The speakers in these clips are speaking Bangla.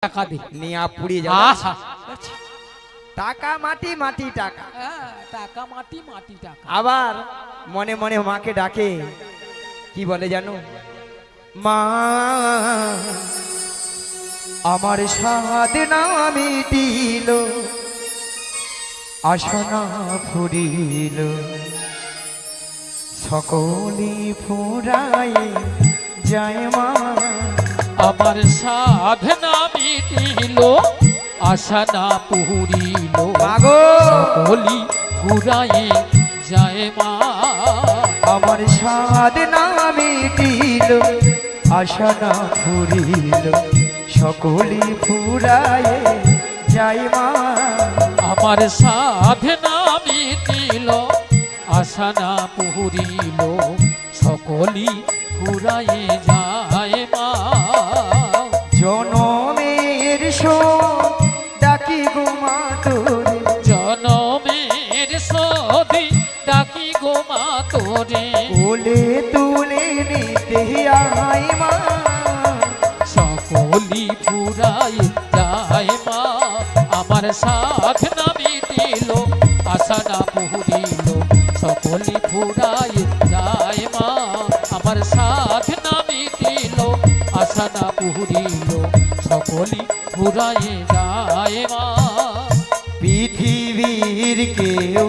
টাকা দে নিয়া পুড়িয়ে যাবে। আহা টাকা মাটি মাটি টাকা। টাকা মাটি মাটি টাকা। আবার মনে মনে মাকে ডাকে, কি বলে জানো? মা আমার সাদ না মিটিল, আসনা ফুরিল, সকলি ফুরাই যায় মা। আমার সাধনা মিটিল, আশা না পুরিল, মাগো সকলি ফুরায়ে যায় মা। আমার সাদ না মিটিল, আশা না ফুরিল, সকলি ফুরায়ে যায় মা। আমার সাধনা মিটিল, আশা না পুরিল, সকলি ফুরায়ে যায় মা। জনমের শোক ডাকি গো মা তোরে, জনমের সদি ডাকি গো মা তোরে, কোলে তুলে নিতে আয় মা। সকলি ফুরায় যায় মা। আমার সাধনা মিটিল, আশা না পুরিল, সকলি ফুরায় যায় মা। আমার সাধনা মিটিল, আশা না পুরিল, সকলি ফুরায় যায় মা। পৃথিবীর কেউ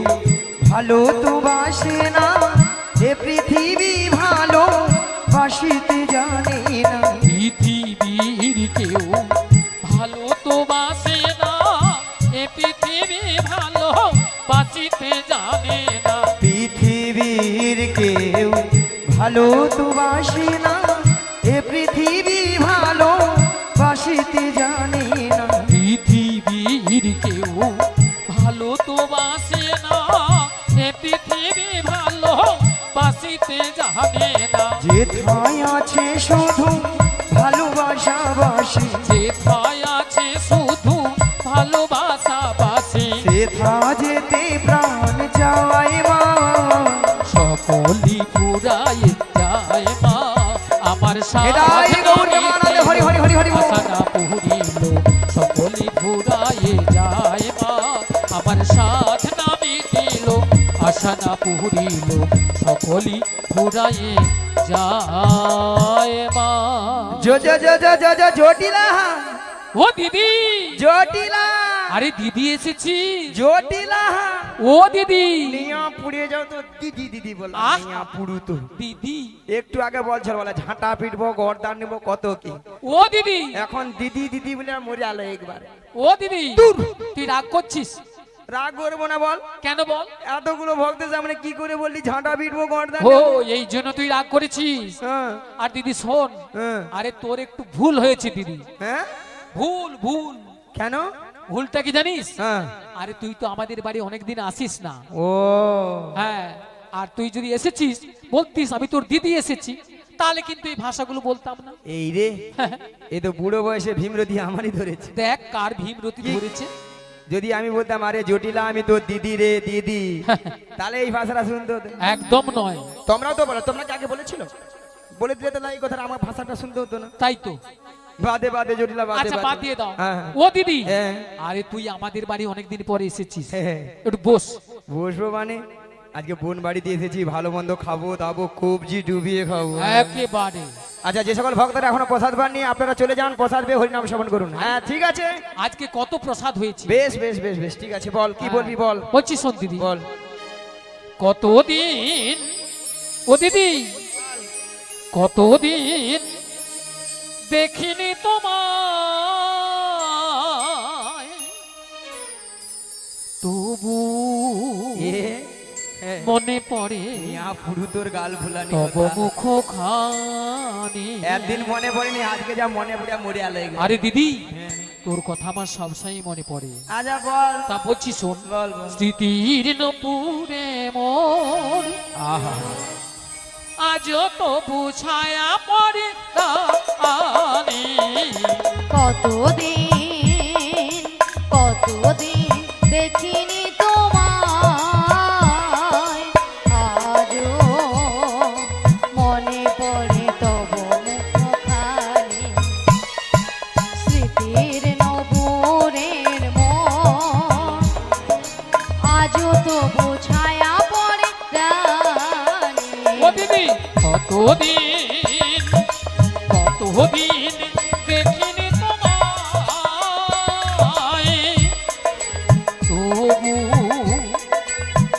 ভালো তো বাসে না, এ পৃথিবী ভালো বাসিতে জানে না। পৃথিবীর কেউ ভালো তো বাসে না, এ পৃথিবী ভালো বাঁচিতে জানে না। পৃথিবীর কেউ ভালো তো বাসে না, এ পৃথিবী ভালো বাসিতে জানে না। পৃথিবীর কেউ ভালো তো বাসে না, এ পৃথিবী ভালো বাসিতে জানে না। যেথায় আছে শুধু ভালোবাসা বাসি, যেথায় আছে শুধু ভালোবাসা বাসে, সেথা যেতে প্রাণ যায় মা। সকলি ফুরায় যায় মা। আমার এটাই গৌর প্রেমানন্দে হরি হরি হরি হরি বল। সাধনা পুরিল, সকলি ফুরায় যায় মা। আমার সাধনা মিটিল, আশা না পুরিল, সকলি ফুরায় যায় মা। জটিলা ও দিদি, জটিলা, আরে দিদি এসেছি। জটিলা ও দিদি, নিয়া পুড়িয়ে যাও তো দিদি দিদি বল। আহ! নিয়া পুড়ু তো দিদি, একটু আগে বলছিল বলে ঝাঁটা পিটবো গর্দান নেবো কত কি, ও দিদি, এখন দিদি দিদি বলে মরে আলো একবার। ও দিদি, তুই রাগ করছিস? রাগ করবো না বল, কেন বল? এতগুলো ভক্তের সামনে কি করে বললি ঝাঁটা পিটবো গর্দান ও নেবো? এই জন্য তুই রাগ করেছিস? হ্যাঁ আর দিদি শোন, হ্যাঁ আরে তোর একটু ভুল হয়েছে দিদি। হ্যাঁ ভুল ভুল কেন? ভুলটা কি জানিস? হ্যাঁ আরে তুই তো আমাদের বাড়ি অনেকদিন আসিস না। ও হ্যাঁ, আর তুই যদি এসেছিস বলতিস আমি তোর দিদি এসেছি, তাহলে কিন্তু এই ভাষাগুলো বলতাম না। এই রে, এই তো বুড়ো বয়সে ভীমরতি আমারই ধরেছে। দেখ কার ভীমরতি কি? ধরেছে। যদি আমি বলতাম আরে জটিলা আমি তো দিদি রে দিদি, তাহলে এই ভাষাটা শুনতে হতো। একদম নয়। তোমরাও তো বলো, তোমরা কি আগে বলেছিল? বলে দিলে তো না এই কথাটা, আমার ভাষাটা শুনতে হতো না। তাই তো। বাদে বাদে জটিলা বাদে আচ্ছা বাদ দিয়ে দাও। হ্যাঁ, হ্যাঁ। ও দিদি, হ্যাঁ। আরে তুই আমাদের বাড়ি অনেকদিন পরে এসেছিস, হ্যাঁ। একটু বস। বসবো মানে আজকে বোন বাড়িতে এসেছি, ভালো মন্দ খাবো দাবো, কবজি ডুবিয়ে খাবো। একেবারে। আচ্ছা, যে সকল ভক্তরা এখনো প্রসাদ পাননি আপনারা চলে যান, প্রসাদ পেয়ে হরিনাম শ্রবণ করুন। হ্যাঁ ঠিক আছে, আজকে কত প্রসাদ হয়েছে। বেশ বেশ বেশ বেশ ঠিক আছে, বল কি বলবি বল। বলছি শোন দিদি, বল কতদিন, ও দিদি কতদিন দেখিনি তোমায়, তবু মনে পড়ে পুরু তোর গাল ফুলানি তব মুখ খানি। একদিন মনে পড়েনি, আজকে যা মনে পড়ে মরে আলে। আরে দিদি, তোর কথা আমার সবসময় মনে পড়ে। আচ্ছা বল। তা বলছি শোন, বল বল। স্মৃতির নপুরে মোর আহা, আজও তো বুঝায়া পড়ে দানি। কতদিন কতদিন দেখিনি তোমায়, আজও মনে পড়ে তব মুখখানি। স্মৃতির কতদিন দেখিনি তোমায়, তবু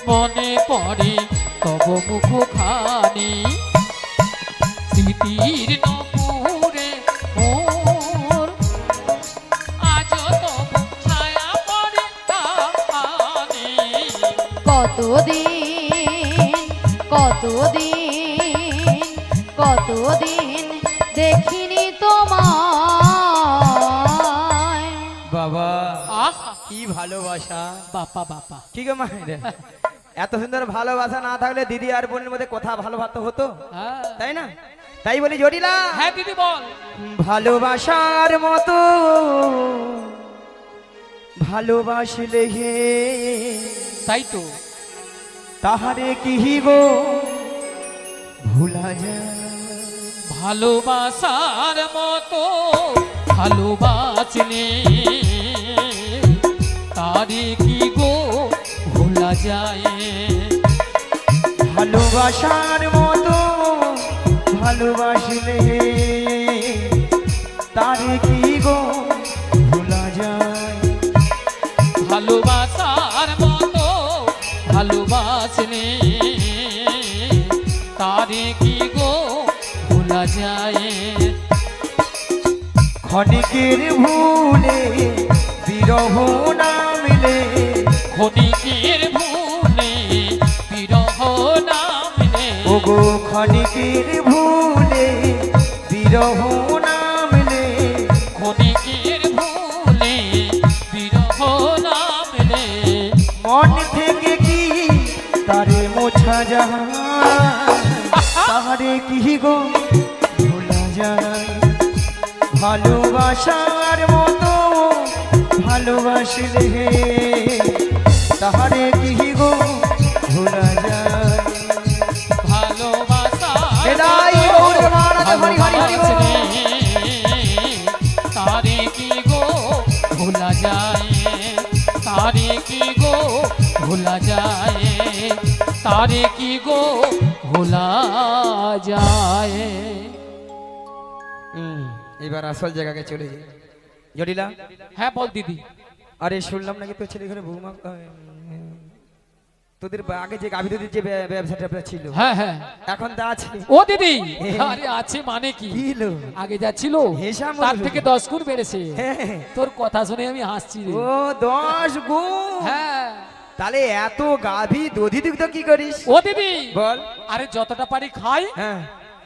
মনে পড়ে তব মুখখানি, স্মৃতির নপুরে মোর আজও তবু ছায়া পড়ে কানে। কতদিন কতদিন কতদিন দেখিনি তোমায়। বাবা আহা কি ভালোবাসা। বাপা বাপা, কি গো মায়ের, এত সুন্দর ভালোবাসা না থাকলে দিদি আর বোনের মধ্যে কথা ভালোবাসা হতো, হ্যাঁ তাই না? তাই বলি জটিলা, হ্যাঁ দিদি বল। ভালোবাসার মতো ভালোবাসলে হে, তাই তো, তাহারে কি গো ভুলা যায়। ভালোবাসার মতো ভালোবাসলে তারে কি গো ভোলা যায়। ভালোবাসার মতো ভালোবাসলে তারে কি গো ভুলা যায়। ভালোবাসার মতো ভালোবাসলে তারে কি গো ভোলা যায়। ক্ষণিকের ভুলে বিরহ না মিলে, ক্ষণিকের ভুলে বিরহ না মিলে, ওগো ক্ষণিকের ভুলে বিরহ না মিলে, ক্ষণিকের ভুলে বিরহ না মিলে, মন থেকে কি তারে মোছা যায়, তাহারে কি গো ভোলা যায়। ভালোবাসার মতো ভালোবাসলে তাহারে কি গো ভোলা যায়। ভালোবাসার এটাই মতো গৌর মহারাজ, হরি হরি হরি বল। ভালোবাসলে তারে কি গো ভোলা যায়, তারে কি গো ভোলা যায়, তারে কি গো ভোলা যায়। এবার আসল জায়গাকে চলে যাই জটিলা। হ্যাঁ বল দিদি। আরে শুনলাম নাকি তোর ছেলে ঘরে বৌমা, তোদের আগে যে গাভী দুধের যে ব্যবসাটা ছিল, হ্যাঁ হ্যাঁ এখন তা আছে? ও দিদি, আরে আছে মানে কি, কি লো? আগে যা ছিল হিসাব তার মতো। থেকে 10 গুণ বেড়েছে। হ্যাঁ। তোর কথা শুনে আমি হাসছি রে। ও 10 গুণ। হ্যাঁ তাহলে এত গাভী দধি দুগ্ধ কি করিস? ও দিদি বল। আরে যতটা পারি খাই, হ্যাঁ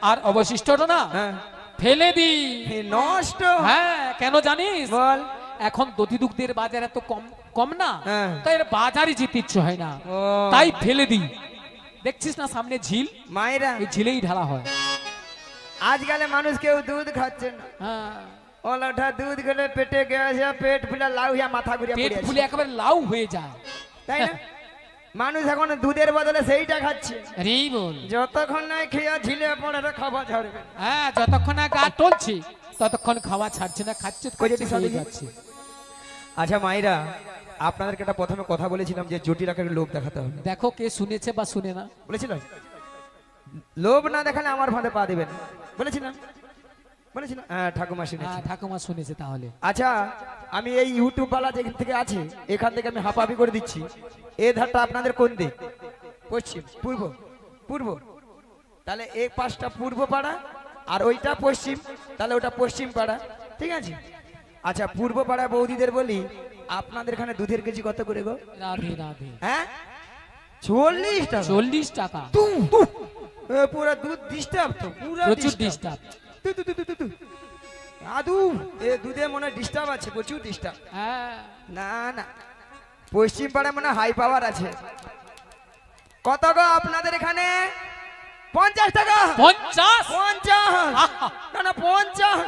আর অবশিষ্টটা না হ্যাঁ ফেলে দি। হে নষ্ট। হ্যাঁ কেন জানিস, বল। এখন দধি দুগ্ধের বাজার এত কম কম না, হ্যাঁ। তাই এর বাজারই যেতে ইচ্ছে হয় না, ও। তাই ফেলে দি। দেখছিস না সামনে ঝিল, মায়েরা এই ঝিলেই ঢালা হয়। আজকাল মানুষ কেউ দুধ খাচ্ছে না, হ্যাঁ ওলাঠা দুধ খেলে পেটে গেছে, পেট ফুলে লাউ হইয়া মাথা ঘুরিয়া পেট পড়ে ফুলে আছে, একেবারে লাউ হয়ে যায়, তাই না? মানুষ এখন দুধের বদলে সেইটা খাচ্ছে। রে বল। যতক্ষণ নাই খেয়া ঝিলে পড়ে খাবার ঝরবে। হ্যাঁ যতক্ষণ না গা টলছে ততক্ষণ খাওয়া ছাড়ছে না, খাচ্ছে কই যেতে খাচ্ছে, সাথে খেয়ে কি? যাচ্ছে। আচ্ছা মায়েরা, আপনাদেরকে একটা প্রথমে কথা বলেছিলাম যে জটিলাকে লোভ দেখাতে হবে, দেখো কে শুনেছে বা শুনে না। বলেছিলাম লোভ না দেখালে আমার ফাঁদে পা দিবেন, বলেছিলাম বলেছিলাম। হ্যাঁ ঠাকুমা শুনেছি। হ্যাঁ ঠাকুমা শুনেছে তাহলে। আচ্ছা আমি এই ইউটিউব বালা যেখান থেকে আছে এখান থেকে আমি হাঁপাহাপি করে দিচ্ছি। এই ধারটা আপনাদের কোন দিক? পশ্চিম, পূর্ব, পূর্ব। তাহলে এই পাশটা পূর্ব পাড়া আর ওইটা পশ্চিম, তাহলে ওটা পশ্চিম পাড়া, ঠিক আছে? আচ্ছা পূর্ব পাড়া বৌদিদের বলি, আপনাদের এখানে দুধের কেজি কত করে গো? রাধে রাধে। হ্যাঁ 40 টাকা। 40 টাকা, পুরো দুধ ডিস্টার্ব তো, পুরো প্রচুর ডিস্টার্ব। আদু এ দুধে মনে ডিস্টার্ব আছে, প্রচুর ডিস্টার্ব। হ্যাঁ না না পশ্চিম পাড়ায় মনে হাই পাওয়ার আছে। কত গো আপনাদের এখানে? 50 টাকা। 50 50 না না 50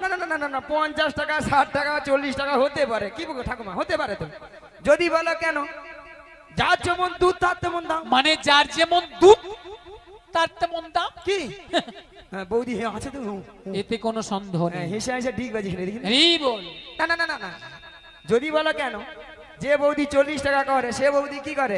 না না না না না 50 টাকা, 60 টাকা, 40 টাকা হতে পারে। কি বলবো ঠাকুমা, হতে পারে তো। যদি বলো কেন, যার যেমন দুধ তার তেমন দাম। মানে যার যেমন দুধ তার তেমন দাম। কি হ্যাঁ বৌদি হ্যাঁ আছে তো। এতে কোনো সন্দেহ নেই। হেসে হেসে ঠিক বাজিস দেখি। রে বল। না না না না না যদি বলো কেন, যে বৌদি 40 টাকা করে সে বৌদি কি করে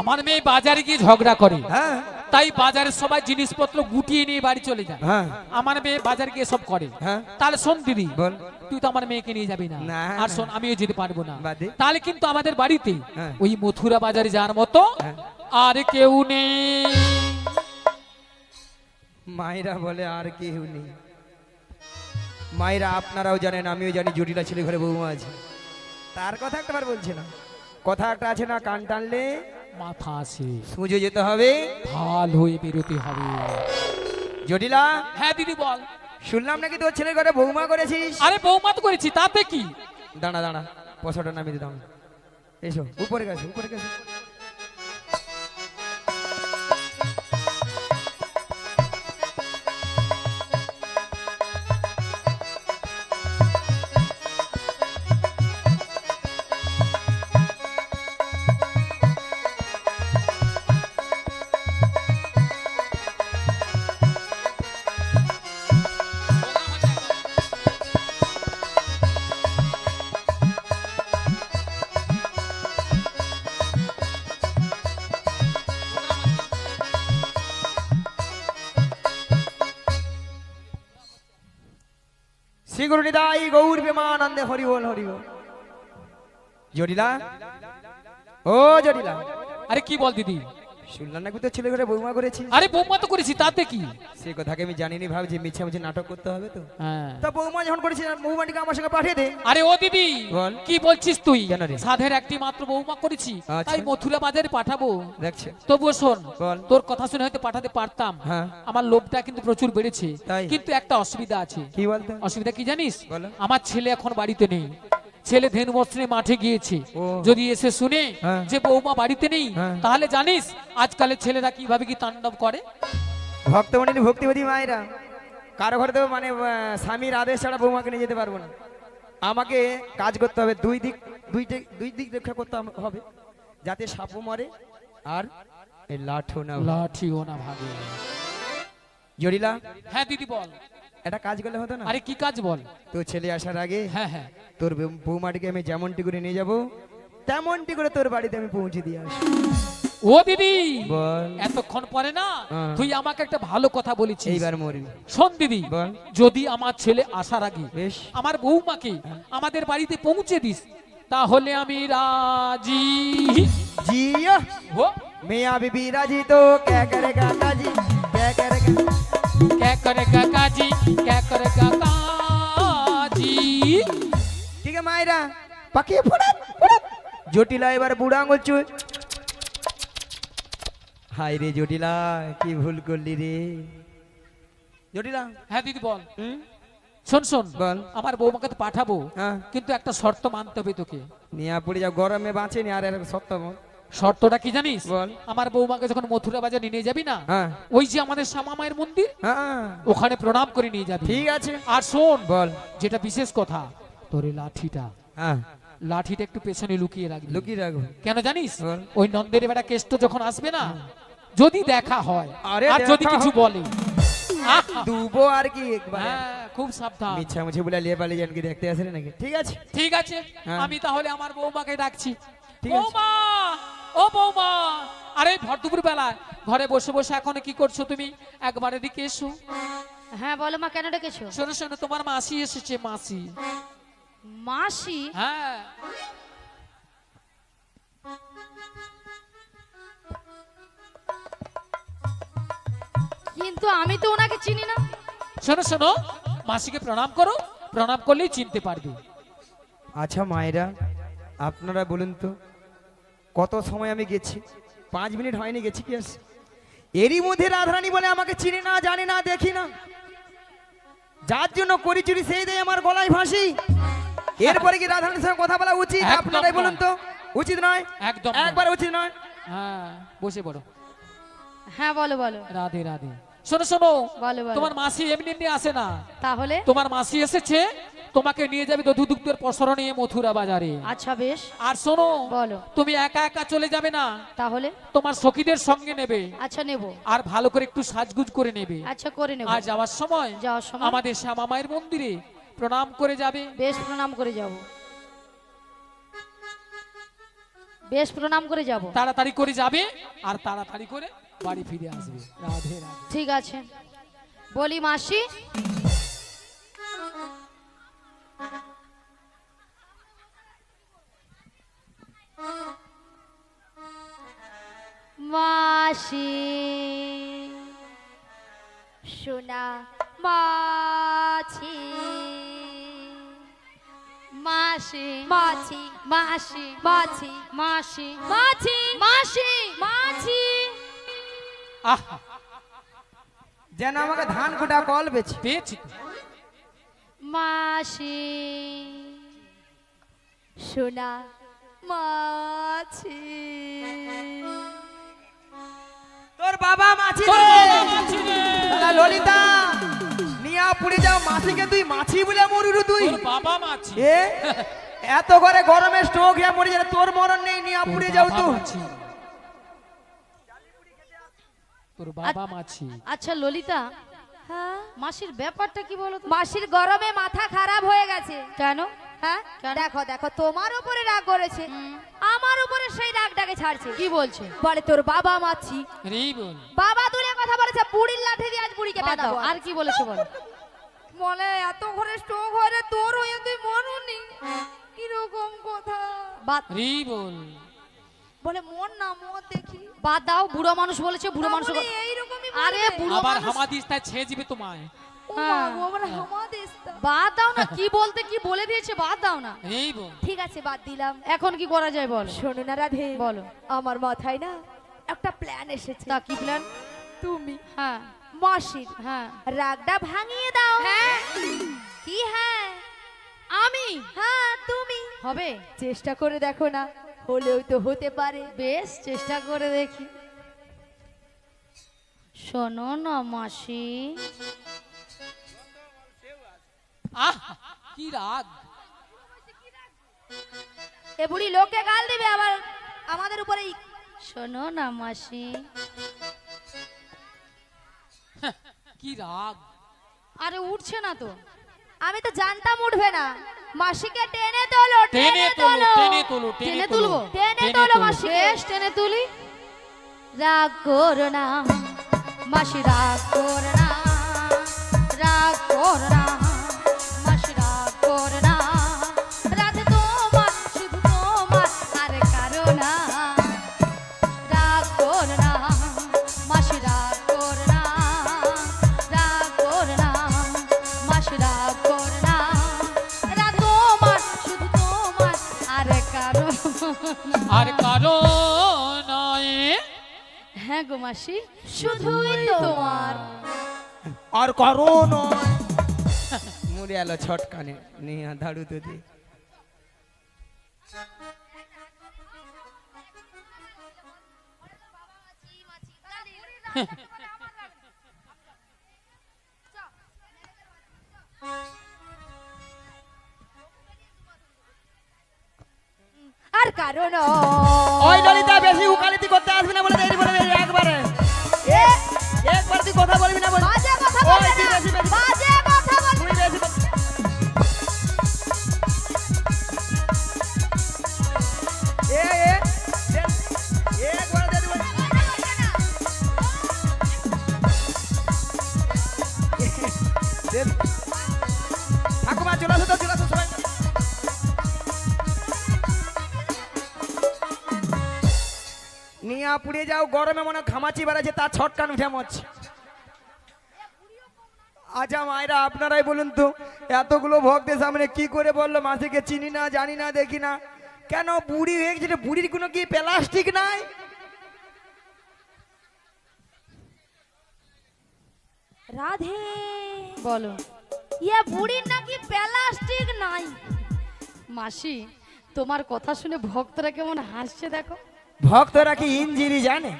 আমার মেয়ে বাজারে গিয়ে ঝগড়া করে, হ্যাঁ তাই বাজারের সবাই জিনিসপত্র গুটিয়ে নিয়ে বাড়ি চলে যায়। হ্যাঁ আমার মেয়ে বাজারে গিয়ে সব করে। হ্যাঁ। তাহলে শোন দিদি, বল। তুই তো আমার মেয়েকে নিয়ে যাবি না, না, আর না। শোন আমিও যেতে পারবো না। বাদে? তাহলে কিন্তু আমাদের বাড়িতে হ্যাঁ। ওই মথুরা বাজারে যাওয়ার মতো হ্যাঁ। আর কেউ নেই। মায়েরা বলে আর কেউ নেই। মায়েরা আপনারাও জানেন, আমিও জানি, জটিলা ছেলে ঘরে বৌমা আছে। তার কথা একটাবার বলছে না, কথা একটা আছে না, কান টানলে মাথা আছে, সুজে যেতে হবে, ভাল হয়ে বেরোতে হবে। জটিলা হ্যাঁ দিদি বল। শুনলাম নাকি তোর ছেলের ঘরে বৌমা করেছিস। আরে বৌমা তো করেছি, তাতে কি? দাঁড়া দাঁড়া, পয়সাটা নামিয়ে দাও। এসো উপরে গেছে, উপরে গেছে। শ্রী গুরু নিতাই গৌর প্রেমানন্দে হরি বল, হরি বল। জটিলা, ও জটিলা, আরে কি বল দিদি? শুনলাম নাকি তোর ছেলে ঘরে বৌমা করেছিস। আরে বৌমা তো করেছি, তাতে কি? সে কথাকে আমি জানিনি, ভাবছি মিছামিছি নাটক করতে হবে তো। হ্যাঁ। তা বৌমা যখন করেছিস, বৌমাটিকে আমার সঙ্গে পাঠিয়ে দে। আরে ও দিদি, বল। কি বলছিস তুই? কেন রে? সাধের একটি মাত্র বৌমা করেছি, আচ্ছা। তাই মথুরা বাজারে পাঠাবো। দেখছে। তবুও শোন, বল। তোর কথা শুনে হয়তো পাঠাতে পারতাম, হ্যাঁ। আমার লোভটা কিন্তু প্রচুর বেড়েছে। তাই? কিন্তু একটা অসুবিধা আছে। কি বলতো? অসুবিধা কি জানিস? বলো। আমার ছেলে এখন বাড়িতে নেই, ছেলে ধেনু বস্ত্রে মাঠে গিয়েছে। ও। যদি এসে শুনে হ্যাঁ। যে বৌমা বাড়িতে নেই, হ্যাঁ। তাহলে জানিস আজকালের ছেলেরা কিভাবে কি তাণ্ডব করে। ভক্তমণি ভক্তিবতী মায়েরা, কারো ঘরে তো মানে স্বামীর আদেশ ছাড়া বৌমাকে নিয়ে যেতে পারবো না। আমাকে কাজ করতে হবে, দুই দিক রক্ষা করতে হবে, যাতে সাপও মরে আর এই লাঠও না। লাঠিও না ভাগে। জটিলা, হ্যাঁ দিদি বল। একটা কাজ করলে হতো না? আরে কি কাজ বল? তোর ছেলে আসার আগে হ্যাঁ হ্যাঁ। তোর বৌমাটিকে আমি যেমনটি করে নিয়ে যাব, তেমনটি করে তোর বাড়িতে আমি পৌঁছে দিয়ে আসবো। ও দিদি, বল। এতক্ষণ পরে না হ্যাঁ। তুই আমাকে একটা ভালো কথা বলেছিস। এইবার মরবি। শোন দিদি, বল। যদি আমার ছেলে আসার আগে বেশ। আমার বৌমাকে আমাদের বাড়িতে পৌঁছে দিস, তাহলে আমি রাজি। जियो ও मियाँ बीबी राजी तो क्या करेगा काजी, क्या करेगा। क्या करेगा काजी, क्या करेगा काजी। ठीक है मायरा, পাকিয়ে ফোড়ান ফোড়ান। জটিলা এবার বুড়া আঙুল চুই। হাই রে জটিলা, কি ভুল করলি রে জটিলা। হ্যাঁ দিদি বল। হুম? শোন শোন, বল। আমার বৌমাকে তো পাঠাবো, হ্যাঁ। কিন্তু একটা শর্ত মানতে হবে তোকে। নিয়া পড়ে যাও, গরমে বাঁচেনি আর এর সপ্তম। শর্তটা কি জানিস? বল। আমার বৌমাকে যখন মথুরা বাজারে নিয়ে যাবি না, হ্যাঁ ওই যে আমাদের শ্যামা মায়ের মন্দির, হ্যাঁ ওখানে প্রণাম করে নিয়ে যাবি। ঠিক আছে। আর শোন, বল। যেটা বিশেষ কথা, তোর এই লাঠিটা, হ্যাঁ লাঠিটা একটু পেছনে লুকিয়ে রাখবি। লুকিয়ে রাখবো। কেন জানিস? বল। ওই নন্দের বেটা কেষ্ট যখন আসবে না, যদি দেখা হয় আরে আর যদি দেখা কিছু হয়। বলে, আহা! দুবো আর কি একবার। হ্যাঁ, খুব সাবধান। মিছা মুছে বলে লিয়ে পালিয়ে যান, কি দেখতে আসেন নাকি? ঠিক আছে। ঠিক আছে, হ্যাঁ। আমি তাহলে আমার বৌমাকে ডাকছি। ঠিক আছে। বৌমা, ও বৌমা, আরে ভর দুপুর বেলা ঘরে বসে বসে এখন কি করছো তুমি? একবার এদিকে এসো। হ্যাঁ বলো মা, কেন ডেকেছো? শোনো শোনো, তোমার মাসি এসেছে, মাসি। মাসি? হ্যাঁ। কিন্তু আমি তো ওনাকে চিনি না। শোনো শোনো, মাসিকে প্রণাম করো, প্রণাম করলেই চিনতে পারবে। আচ্ছা মায়েরা, আপনারা বলুন তো, কত সময় আমি গেছি? 5 মিনিট হয়নি, গেছি কি আসছে? এরই মধ্যে রাধারানী বলে আমাকে চিনি না, জানি না, দেখি না, যার জন্য করি চুরি সেই দেয় আমার গলায় ফাঁসি। এরপরে কি রাধারানীর সঙ্গে কথা বলা উচিত? একদম আপনারাই বলুন তো, উচিত নয়? একদম নয়। একবার উচিত নয়। হ্যাঁ, বসে পড়ো। হ্যাঁ বলো বলো রাধে রাধে। শোনো শোনো, বলো বলো। তোমার মাসি এমনি এমনি আসে না, তাহলে? তোমার মাসি এসেছে, তোমাকে নিয়ে যাবে দধু দুগ্ধের পসরা নিয়ে মথুরা বাজারে। আচ্ছা বেশ। আর শোনো, বলো। তুমি একা একা চলে যাবে না, তাহলে? তোমার সখীদের সঙ্গে নেবে, আচ্ছা নেব। আর ভালো করে একটু সাজগুজ করে নেবে। আচ্ছা করে নেব। আর যাওয়ার সময় যাওয়ার সময়? আমাদের শ্যামা মায়ের মন্দিরে প্রণাম করে যাবে। বেশ, প্রণাম করে যাব। বেশ প্রণাম করে যাব। তাড়াতাড়ি করে যাবে আর তাড়াতাড়ি করে বাড়ি ফিরে আসবে। রাধে রাধে। ঠিক আছে, বলি মাসি, মাসি সোনা মাছি, মাসি মাছি, মাসি মাছি, মাসি মাছি, মাসি মাছি। আহা, যেন আমাকে ধান কোটা কল বেছে। পেয়েছি তো। মাসি সোনা মাছি, তোর বাবা মাছি তোর রে। বাবা মাছি রে। শালা ললিতা নিয়া পুড়ে যাও মাছিকে, তুই মাছি বলে মরুরু তুই। তোর বাবা মাছি। এ এত করে গরমে স্ট্রোক হয়ে মরে যাবে, তোর মরণ নেই, নিয়া তোর পুড়ে যাও বাবা তুই। মাছি। তোর বাবা মাছি। আচ্ছা ললিতা, মাসির ব্যাপারটা কি বলো তো? মাসির গরমে মাথা খারাপ হয়ে গেছে। কেন? হ্যাঁ কেন? দেখো দেখো, তোমার উপরে রাগ করেছে, আমার উপরে সেই রাগটাকে ছাড়ছে। কি বলছে? বলে তোর বাবা মাছি, রে বল। বাবা তুলে কথা বলেছে, বুড়ির লাঠি দিয়ে আজ বুড়িকে বাদ দাও, পেটাবো। আর কি বলেছে বলো? বলে এত ঘরে স্ট্রোক হয় রে, তোর হয়ে তুই মরুনি, কিরকম কথা। বাদ, রে বল। বলে মন না মত দেখি। বাদ দাও, বুড়ো মানুষ বলেছে, বুড়ো মানুষ। বলে এইরকমই আরে বলবে। বুড়ো আবার মানুষ, হামাদিস তাই ছেয়ে দিবে তোমায়। ও মা গো, বলে হামাদেশ তা। বাদ দাও না, কি বলতে কি বলে দিয়েছে, বাদ দাও না। রে বল। ঠিক আছে বাদ দিলাম। এখন কি করা যায় বলো? শোনো না রাধে, বলো। আমার মাথায় না একটা প্ল্যান এসেছে। তা কি প্ল্যান? তুমি হ্যাঁ মাসির হ্যাঁ। রাগটা ভাঙিয়ে দাও। হ্যাঁ? কি হ্যাঁ? আমি? হ্যাঁ তুমি হবে? চেষ্টা করে দেখো না, হলেও তো হতে পারে। বেশ, চেষ্টা করে দেখি। শোনো না মাসি, আহ, কি রাগ। এ বুড়ি লোককে গাল দিবে আবার আমাদের উপরেই। শোনো না মাসি, কি রাগ। আরে উঠছে না তো। আমি তো জানতাম উঠবে না। মাসিকে টেনে তোলো, টেনে তোলো, টেনে তোলো, টেনে তুলবো? টেনে তোলো মাসিকে। বেশ, টেনে তুলি। রাগ করো না মাসি, রাগ করো না, রাগ করো না মাসি, রাগ করো না। রাধে তোমার, শুধু তোমার, আর কারো না। রাগ করো না মাসি, রাগ করো না, রাগ করো না মাসি, রাগ করো না। রাধে তোমার, শুধু তোমার, আর কারো। আর কারো নয়। হ্যাঁ গো মাসি, শুধুই তোমার। আর করো নয়। মরে এলো ছটকানে নিয়ে ধাড়ু তো দি। আর কারণ ওই ললিতা বেশি উকালতি করতে আসবি না বলে দেরি বলে দেরি একবারে। একবার তুই কথা বলবি না বল। বাজে কথা ওই বলবে তুই না, বেশি বেশি বাজে কথা বলবে। তুই বেশি বেশি- এ এ একবার দে দিবি। ঠাকুমা চলে আসো তো, চলে আসো সবাই। নিয়া পুড়ে যাও, গরমে মনে হয় ঘামাচি বেড়াচ্ছে, তার ছটকান উঠে মরছে। আচ্ছা মায়েরা আপনারাই বলুন তো, এতগুলো ভক্তের সামনে কি করে বললো মাসিকে চিনি না, জানি না, দেখি না, কেন বুড়ি হয়ে গেছে? বুড়ির কোনো কি প্লাস্টিক নাই? রাধে, বলো ইয়া বুড়ির নাকি প্লাস্টিক নাই। মাসি, তোমার কথা শুনে ভক্তরা কেমন হাসছে দেখো। ভক্তরা কি ইঞ্জিরি জানে?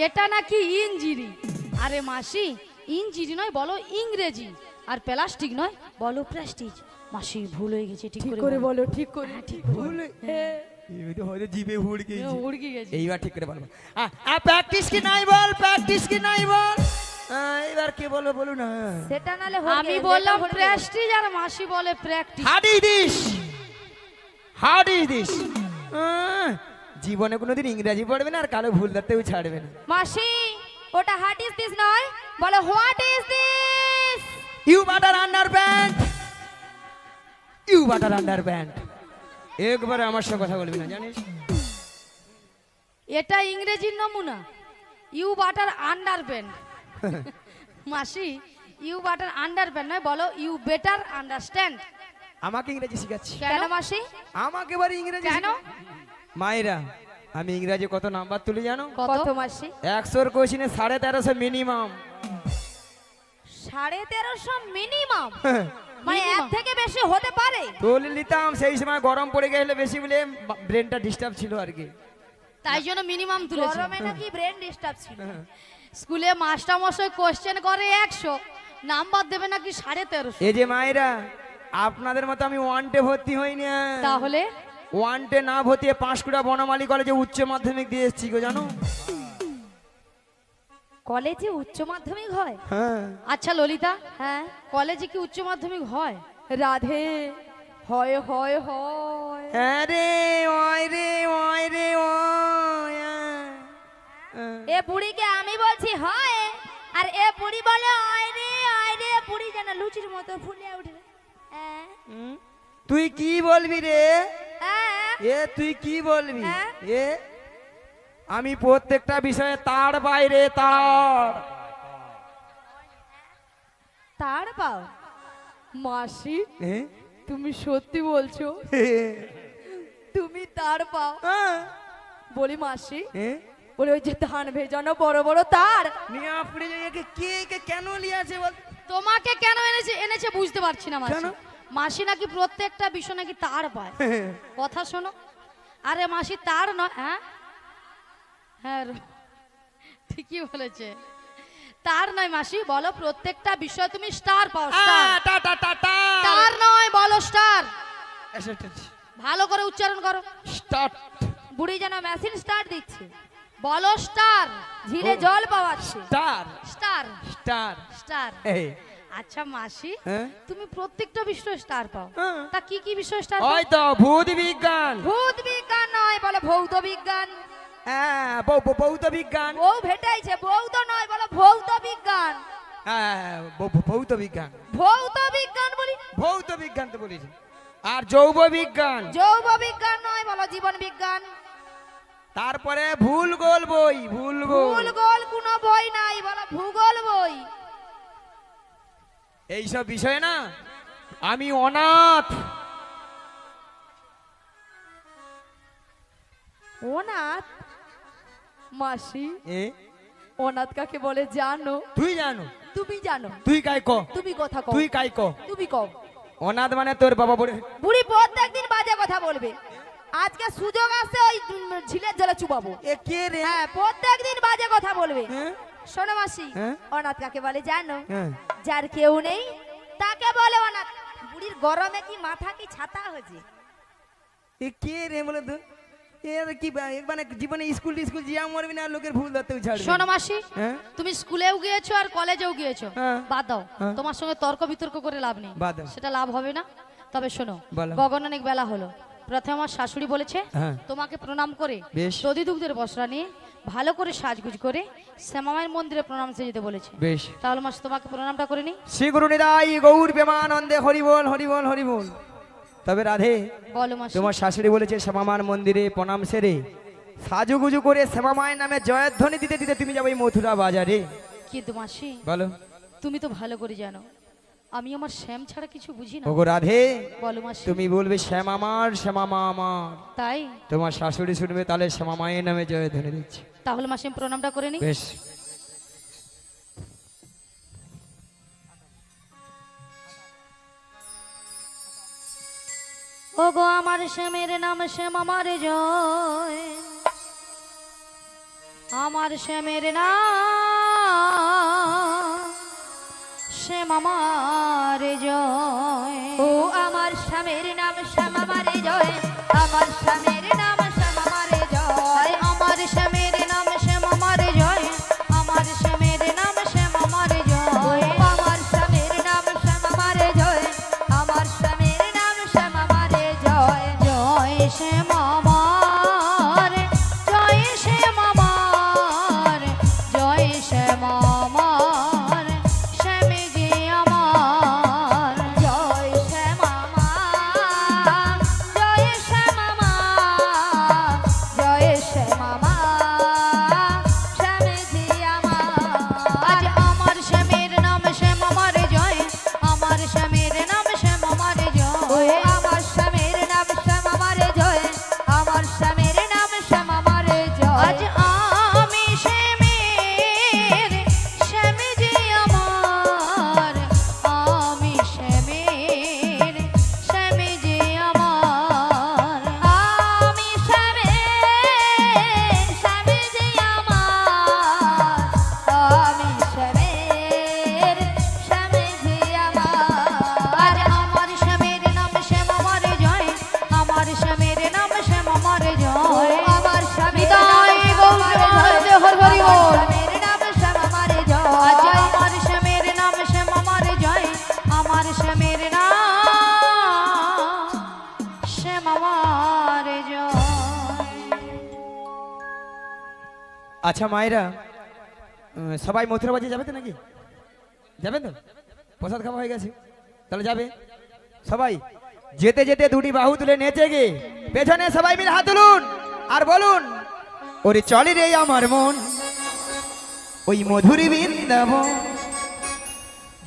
এটা নাকি ইঞ্জিরি। আরে মাসি, ইঞ্জিরি নয়, বলো ইংরেজি। আর প্লাস্টিক নয়, বলো প্লাস্টিক। মাসি ভুল হয়ে গেছে, ঠিক করে বলো। ঠিক করে। ঠিক করে বলো। হয়তো জিভে হুড় গেছে। উড়কি গেছে। এইবার ঠিক করে বলবো। প্র্যাকটিস কি নাই বল, প্র্যাকটিস কি নাই বল। এইবার কি বলবো বলুন না। সেটা নালে আমি বললাম প্রেস্টিজ, আর মাসি বলে practice. How is this, how is this? জীবনে কোনোদিন ইংরেজি পড়বে না আর কালো ভুল ধরতেও ছাড়বে না। মাসি ওটা হোয়াট ইজ দিস নয়, বলো what is this. You butter under pant, you butter under pant. একবারে আমার সঙ্গে কথা বলবি না জানিস। এটা ইংরেজির নমুনা, ইউ বাটার আন্ডার প্যান্ট। মাসি ইউ বাটার আন্ডার প্যান্ট নয়, বলো ইউ বেটার আন্ডারস্ট্যান্ড। আমাকে ইংরেজি শিখাচ্ছি? কেন মাসি? আমাকে এবারে ইংরেজি কেন? মায়েরা আমি ইংরেজি কত নাম্বার তুলি জানো? কত মাসি? 100 কোশ্চেনে 1350 মিনিমাম। 1350 মিনিমাম? মানে এর থেকে বেশি হতে পারে? তুলে নিতাম, সেই সময় গরম পড়ে গেলে বেশি বলে ব্রেনটা ডিস্টার্ব ছিল আর কি। তাই জন্য মিনিমাম তুলেছে। গরমে নাকি ব্রেন ডিস্টার্ব ছিল। স্কুলে মাস্টার মশাই কোশ্চেন করে 100, নাম্বার দেবে নাকি 1350। এই যে মায়েরা আপনাদের মতো আমি ওয়ানটে ভর্তি হইনি। তাহলে ওয়ানটে না ভর্তি পাঁশকুড়া বনমালী কলেজে উচ্চ মাধ্যমিক দিয়ে এসেছি গো জানো। কলেজে উচ্চ মাধ্যমিক হয়? হ্যাঁ। আচ্ছা ললিতা, হ্যাঁ কলেজে কি উচ্চ মাধ্যমিক হয়? রাধে হয় হয় হয়। হ্যাঁ রে ওই রে ওই রে ওই। এ বুড়িকে আমি বলছি হয়, আর এ বুড়ি বলে আয় রে বুড়ি যেন লুচির মতো ফুলে উঠে। তুই কি বলবি রে? হ্যাঁ এ তুই কি বলবি? হ্যাঁ? এ আমি প্রত্যেকটা বিষয়ে তার বাইরে তার। তার পাও মাসি, এ? তুমি সত্যি বলছো? তুমি তার পাও? হ্যাঁ। বলি মাসি, এ? বলে ওই যে ধান ভেজানো বড় বড় তার। মিয়া ফুড়ে যায় একে কে কেন লিয়াছে বল? তোমাকে কেন এনেছে বুঝতে পারছি না মাসি। কেন? মাসি নাকি প্রত্যেকটা বিষয় নাকি তার পায়। কথা শোনো। আরে মাসি তার নয়, হ্যাঁ হ্যাঁ ঠিকই বলেছে, তার নয় মাসি, বলো প্রত্যেকটা বিষয় তুমি স্টার পাও। তার নয়, বলো স্টার। ভালো করে উচ্চারণ করো। স্টার্ট। বুড়ি যেন মেশিন স্টার্ট দিচ্ছে। বলো স্টার, ঝিলে জল পাওয়াচ্ছে। Star star star star. এই আচ্ছা মাসি, হ্যাঁ? তুমি প্রত্যেকটা বিষয় স্টার পাও, হ্যাঁ। তা কি কি বিষয় স্টার ওই তো ভূত বিজ্ঞান। ভূত বিজ্ঞান নয়, বলো ভৌত বিজ্ঞান। হ্যাঁ ভৌত বিজ্ঞান। বউ ভেটাইছে, ভৌত নয়, বলো ভৌত বিজ্ঞান। হ্যাঁ ভৌত বিজ্ঞান। ভৌত বিজ্ঞান বলি। ভৌত বিজ্ঞান তো বলেছি। আর জৈব বিজ্ঞান। জৈব বিজ্ঞান নয়, বলো জীবন বিজ্ঞান। তারপরে ভূগোল বই। ভূগোল কোনো বই নাই, বলো ভূগোল বই। এইসব বিষয়ে না আমি অনাথ। অনাথ? মাসি এ অনাথ কাকে বলে জানো? তুই জানো? তুমি জানো? তুই কাই ক? তুমি কথা কও। তুই কাই ক? তুমি কও। অনাথ মানে তোর বাবা বলে। বুড়ি প্রত্যেকদিন বাজে কথা বলবে। আজকে সুযোগ আছে ওই ঝিলের জলে চুবাবো। এ কে রে? হ্যাঁ প্রত্যেকদিন বাজে কথা বলবে। হ্যাঁ? শোনো মাসি, হ্যাঁ? অনাথ কাকে বলে জানো? হ্যাঁ। যার কেউ নেই তাকে বলে অনাথ। বুড়ির গরমে কি মাথা কি ছাতা হয়েছে? এ কে রে বলে তো? এর কি মানে জীবনে স্কুল জিয়া মরবি না, লোকের ভুল ধরতেও ছাড়বি। শোনো মাসি, হ্যাঁ? তুমি স্কুলেও গিয়েছো আর কলেজেও গিয়েছো, হ্যাঁ। বাদ দাও। হ্যাঁ। তোমার সঙ্গে তর্ক বিতর্ক করে লাভ নেই, বাদ দাও। সেটা লাভ হবে না। তবে শোনো, বলো। গগন অনেক বেলা হলো। প্রথমে আমার শাশুড়ি বলেছে হ্যাঁ। তোমাকে প্রণাম করে বেশ। দধি দুগ্ধের বসরা নিয়ে ভালো করে সাজগুজ করে শ্যামামায়ের মন্দিরে প্রণাম সে যেতে বলেছে। বেশ। তাহলে মাসি তোমাকে প্রণামটা করে নি। শ্রী গুরু নিতাই গৌর প্রেমানন্দে হরি বল হরি বল হরি বল। তবে রাধে, বলো মাসি। তোমার শাশুড়ি বলেছে শ্যামামার মন্দিরে প্রণাম সেরে সাজুগুজু করে শ্যামামায়ের নামে জয়ধ্বনি দিতে দিতে তুমি যাবে মথুরা বাজারে। কিন্তু মাসি বলো। তুমি তো ভালো করে জানো আমি আমার শ্যাম ছাড়া কিছু বুঝি না। ওগো রাধে, বলো মাসি। তুমি বলবে শ্যামামার শ্যামামা আমার, তাই তোমার শাশুড়ি শুনবে তাহলে শ্যামামায়ের নামে জয়ধ্বনি দিচ্ছে। তাহলে মাসি আমি প্রণামটা করে নি। বেশ। ওগো আমার শ্যামের নাম শ্যাম আমার জয়, আমার শ্যামের নাম শ্যাম আমার জয়। ও আমার স্বামীর নাম শ্যাম আমার জয়, আমার স্বামীর নাম শ্যাম আমার জয়। আমার শ্যামের নাম শ্যাম আমার জয়, আমার শ্যামের নাম শ্যাম আমার জয়। আমার স্বামীর নাম শ্যাম আমার জয়, আমার স্বামীর নাম শ্যাম আমার জয়। জয় শ্যাম আমার শ্যাম আমার শ্যামে যে আমার জয় শ্যাম আমার জয় শ্যাম আমার জয় শ্যাম আমার শ্যামে যে আমার আজ আমার শ্যামের নাম শ্যাম আমার জয় আমার শ্যামের নাম শ্যাম আমার জয় আমার শ্যামের নাম শ্যাম আমার জয় আমার শ্যামের নাম শ্যাম আমার জয় আজ আমি শ্যামের শ্যামে যে আমার আমি শ্যামের শ্যামে যে আমার আমি শ্যামের শ্যামে যে আমার আমি শ্যামের শ্যামে যে আমার আমার শ্যামের নাম শ্যাম আমার জয় আমার শ্যামের নাম শ্যাম আমার জয় আমার শ্যামের নাম শ্যাম আমার জয় আমার শ্যামের নাম শ্যাম আমার জয় আমার শ্যামের নাম শ্যাম আমার জয় আচ্ছা মায়েরা, সবাই মথুরা বাজে যাবে তো নাকি? যাবে তো? প্রসাদ খাওয়া হয়ে গেছে, তাহলে যাবে সবাই। যেতে যেতে দুটি বাহু তুলে নেচে গে পেছনে সবাই মিলে হাত তুলুন আর বলুন, ওরে চলে রে আমার মন ওই মধুরী বৃন্দাবন,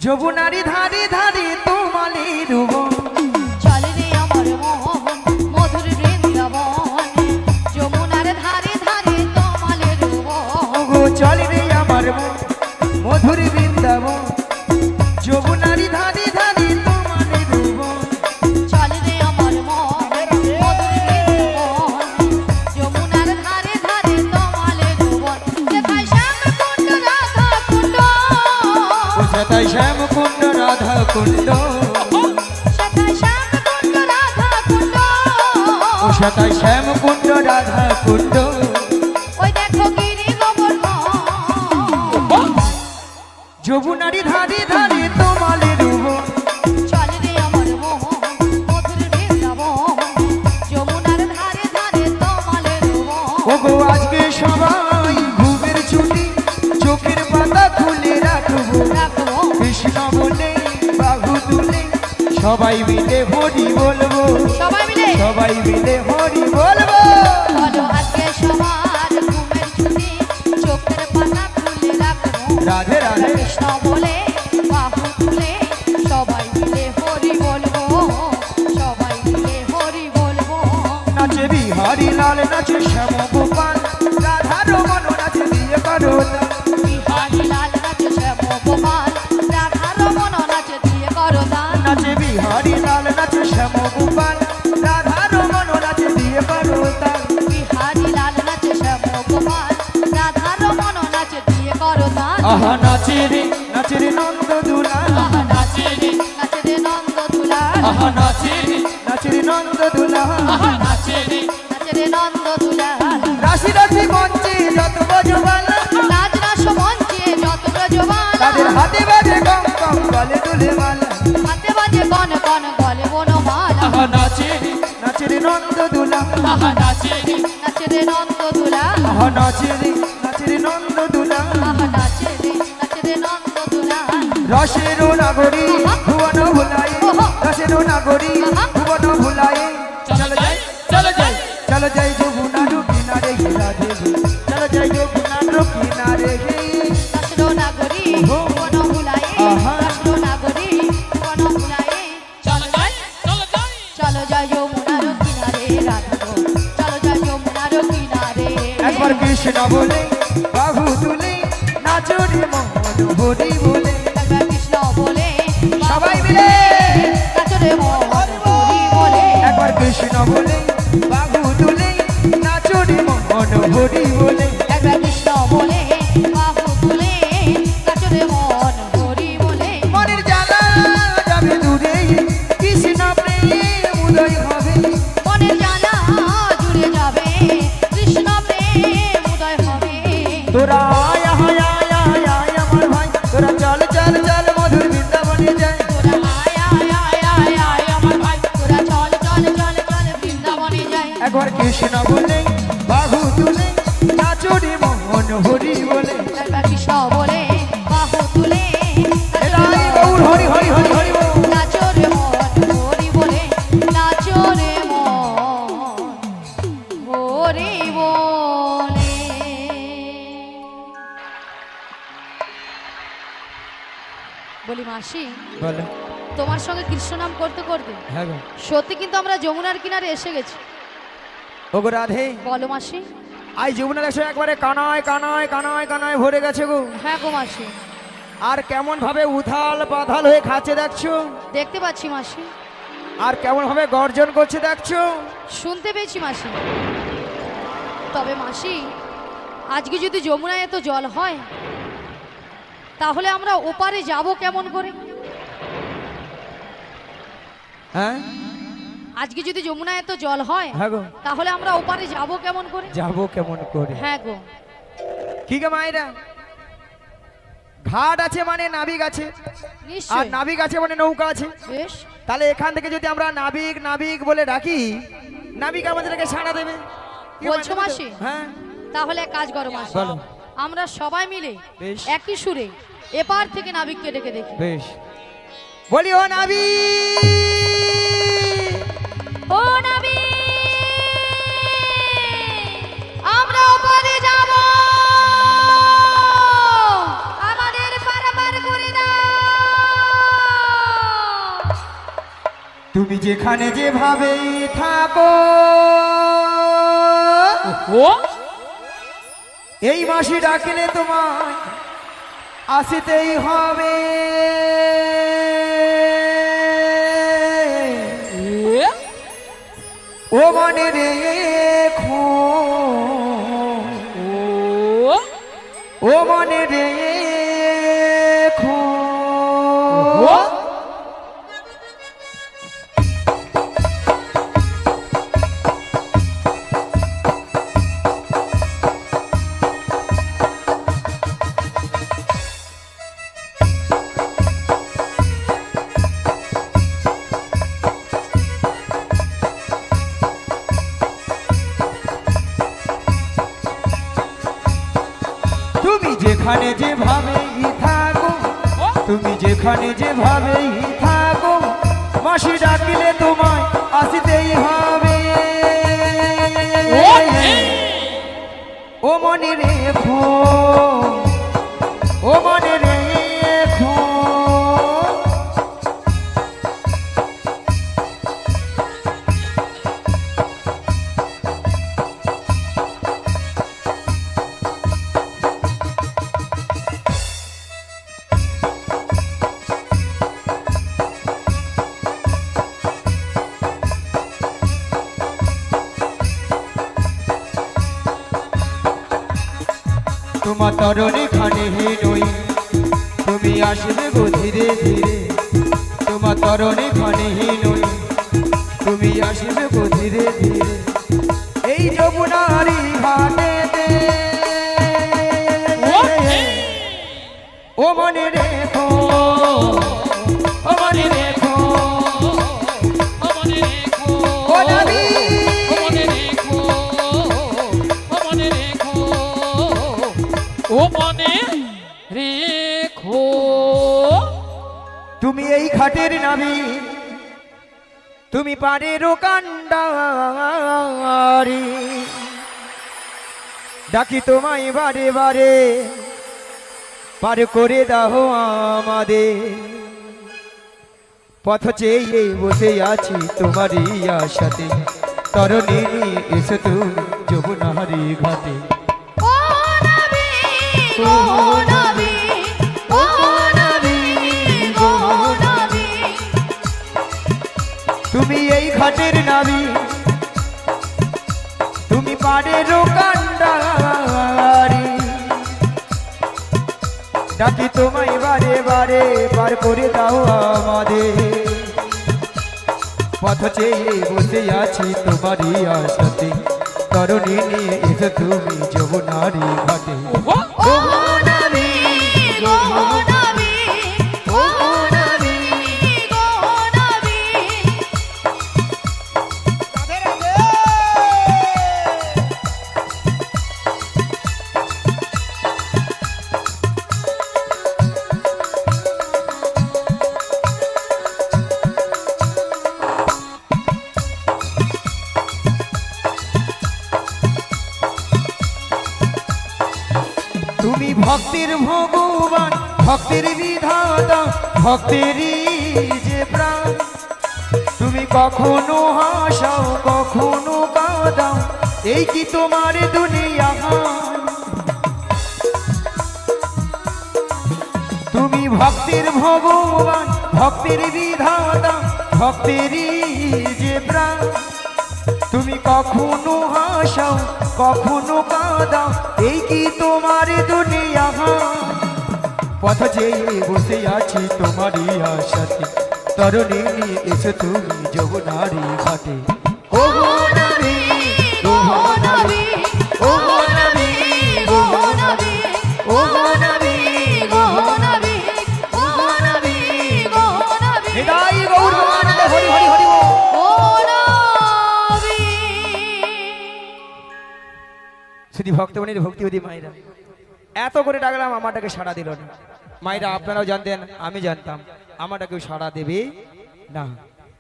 যমুনারি ধারে ধারে তোমালি রুব। চলে রে আমার মন মধুর বৃন্দাবন, যমুনার ধারে ধারে তোমালের ওগো চলে রে আমার মন মধুরী বৃন্দাবন, যমুনারি ধারে ধারে তোমালি রুব। চলে রে আমার মন মধুর বৃন্দাবন, যমুনার ধারে ধারে তোমালের বন। যেথায় শ্যাম কুণ্ড রাধা কুণ্ড, সেটাই শ্যাম কুণ্ড রাধা কুণ্ড, সেথায় শ্যাম কুণ্ড রাধা কুণ্ড। সেটাই শ্যাম কুণ্ড রাধা কুণ্ড। ওই দেখো গিরি গোবর্ধন, যমুনারি ধারে ধারে তোমালে রুব। চলে রে আমার মন মধুর বৃন্দাবন, যমুনার ধারে ধারে তোমালের বন। ওগো আজকে সবাই ঘুমের ছুটি, চোখের পাতা খুলে রাখবো, রাখবো কৃষ্ণ বলে বাহু তুলে সবাই মিলে হরি বলবো, সবাই মিলে সবাই মিলে হরি বলবো। বলো আজকে সবার ঘুমের ছুটি, চোখের পাতা খুলে রাখবো, রাধে রাধে কৃষ্ণ বলে বাহু তুলে সবাই মিলে হরি বলবো, সবাই মিলে হরি বলবো। নাচে বিহারি লাল, নাচে শ্যাম গোপাল, রাধা রমন নাচে দিয়ে করো তাল। বিহারি লাল নাচে শ্যাম গোপাল, রাধা রমন নাচে দিয়ে করো দান। নাচে বিহারি লাল, নাচে শ্যাম গোপাল, রাধা রমন নাচে দিয়ে করো তাল। বিহারি লাল নাচে শ্যাম গোপাল, রাধা রমন নাচে দিয়ে করো দান। আহা নাচে রে নন্দ দুলাল, আহা নাচে রে নন্দ দুলাল, আহা নাচে রে নন্দ দুলাল। নাচে রে নন্দ দুলাল। রাশি রাশি মঞ্চে যত বজবাল, নাচ রাস মঞ্চে যত ব্রজবালা, তাদের হাতে বাজে গম গম গলে দুলে মালা। হাতে বাজে গন গন গলে বনমালা। নাচে রে নন্দ দুলাল, নাচে রে নন্দ দুলাল, নাচে রে নন্দ দুলাল। নাচে রে নন্দ দুলাল। রসের নাগরী ভুবন ভুলাই, রসের নাগরী ভুবন ভুলাই। চলো যাই চলো যাই চলো যাই যমুনার কিনারে হে রাধে হে, চলো যাই যমুনার কিনারে হে। রাষ্ট্র নাগরী বন ভুলায়ে, রাষ্ট্র নাগরী বন ভুলায়ে। চলো যাই যমুনার কিনারে রাধা গো, চলো যাই যমুনার কিনারে। একবার কৃষ্ণ বলে বাহু তুলে নাচো রে মোহন হরি বলে। একবার কৃষ্ণ বলে সবাই মিলে নাচো রে মোহন হরি বলে। একবার কৃষ্ণ বলে বাহু তুলে নাচো রে মোহন হরি বলে। একবার কৃষ্ণ বলে বাহু তুলে নাচো রে মন হরি বলে। মনের জ্বালা যাবে দূরে, কৃষ্ণ প্রেম উদয় হবে। মনের জ্বালা জুড়ে যাবে, কৃষ্ণ প্রেম উদয় হবে। তোরা আয় আয় আয় আয় আয় আমার ভাই, তোরা চল চল চল মধুর বৃন্দাবনে যাই। তোরা আয় আয় আয় আয় আয় আমার ভাই, তোরা চল চল চল চল বৃন্দাবনে বলি মাসি, বলো। তোমার সঙ্গে কৃষ্ণ নাম করতে করতে হ্যাঁ গো। সত্যি কিন্তু আমরা যমুনার কিনারে এসে গেছি। ওগো রাধে, বলো মাসি। আই যমুনা দেখছো একবারে কানায় কানায় কানায় কানায় ভরে গেছে গো। হ্যাঁ গো মাসি, আর কেমন ভাবে উথাল পাথাল হয়ে খাচ্ছে দেখছো, দেখতে পাচ্ছি মাসি। আর কেমন ভাবে গর্জন করছে দেখছো। শুনতে পেয়েছি মাসি। তবে মাসি, আজকে যদি যমুনায় এত জল হয় তাহলে আমরা ওপারে যাব কেমন করে? হ্যাঁ আজকে যদি যমুনায় এত জল হয় হ্যাঁ গো, তাহলে আমরা ওপারে যাব কেমন করে? যাবো কেমন করে? হ্যাঁ গো। কি গো মায়েরা, ঘাট আছে মানে নাবিক আছে, আর নিশ্চয়। নাবিক আছে মানে নৌকা আছে। বেশ, তাহলে এখান থেকে যদি আমরা নাবিক নাবিক বলে ডাকি, নাবিক আমাদেরকে সাড়া দেবে। কি বলছো মানে? মাসি? হ্যাঁ তাহলে এক কাজ করো মাসি, বলো। আমরা সবাই মিলে বেশ। একই সুরে এপার থেকে নাবিককে ডেকে দেখি। বেশ, বলি ও নাবিক, ও নাবিক, আমরা ওপারে যাব, আমাদের পারাপার করে দাও। তুমি যেখানে যেভাবেই থাকো, ও এই মাসি ডাকলে তোমায় আসিতেই হবে। এ? ও মনে রেখো, ও ও মনে রেখো। ও তুমি যেখানে যেভাবেই থাকো, তুমি যেখানে যেভাবেই থাকো, মাসি ডাকিলে তোমায় আসিতেই হবে। ও মনে রেখো, ও মনে রেখো। তোমার তরণে খানে হে নই, তুমি আসবে গো ধীরে ধীরে। তোমার তরণে খানে হে নই, তুমি আসবে গো ধীরে ধীরে। এই যমুনারি ঘাটেতে ও মনে রেখো, ও মনে রেখো। ও নাবিক, ও মনে রেখো। তুমি এই ঘাটের নাবিক, তুমি পারের কান্ডারি। ডাকি তোমায় বারে বারে, পার করে দাও আমাদের। পথ চেয়ে বসে আছি তোমারই আশাতে, তরণী নিয়ে এসো তুমি যমুনারি ঘাটে। ও নাবিক, ও নাবিক, ও নাবিক, ও নাবিক। তুমি এই ঘাটের নাবিক, তুমি পারের কান্ডারি। ডাকি তোমায় বারে বারে, পার করে দাও আমাদের। পথ চেয়ে বসে আছি তোমারই আশাতে, তরণী নিয়ে এসো তুমি যমুনারি ঘাটে। ও নাবিক, ও নাবিক, ও নাবিক, ও নাবিক। তুমি ভক্তির ভগবান ভক্তির বিধাতা ভক্তেরই যে প্রাণ তুমি কখনো হাসাও কখনো কাঁদাও এই কি তোমার দুনিয়া তুমি ভক্তির ভগবান ভক্তির বিধাতা ভক্তেরই যে প্রাণ তুমি কখনো হাসাও কখনো কাঁদাও এই কি তোমার দুনিয়া পথ যেয়ে বসে আছি তোমারই আশাতে তরুণী নিয়ে এসো তুমি যমুনারি ঘাটে ওহো নবী ওহো নবী ওহো নবী ওহো নবী ওহো নবী ওহো নবী ওহো নবী ওহো নবী নিতাই গৌর ভগবানন্দে হরি হরি হরি বল। ও নবী শুধু ভক্তমণির ভক্তিবতী মায়েরা এত করে ডাকলাম আমারটাকে সাড়া দিল না মায়েরা আপনারাও জানতেন আমি জানতাম আমারটাকেও সাড়া দেবে না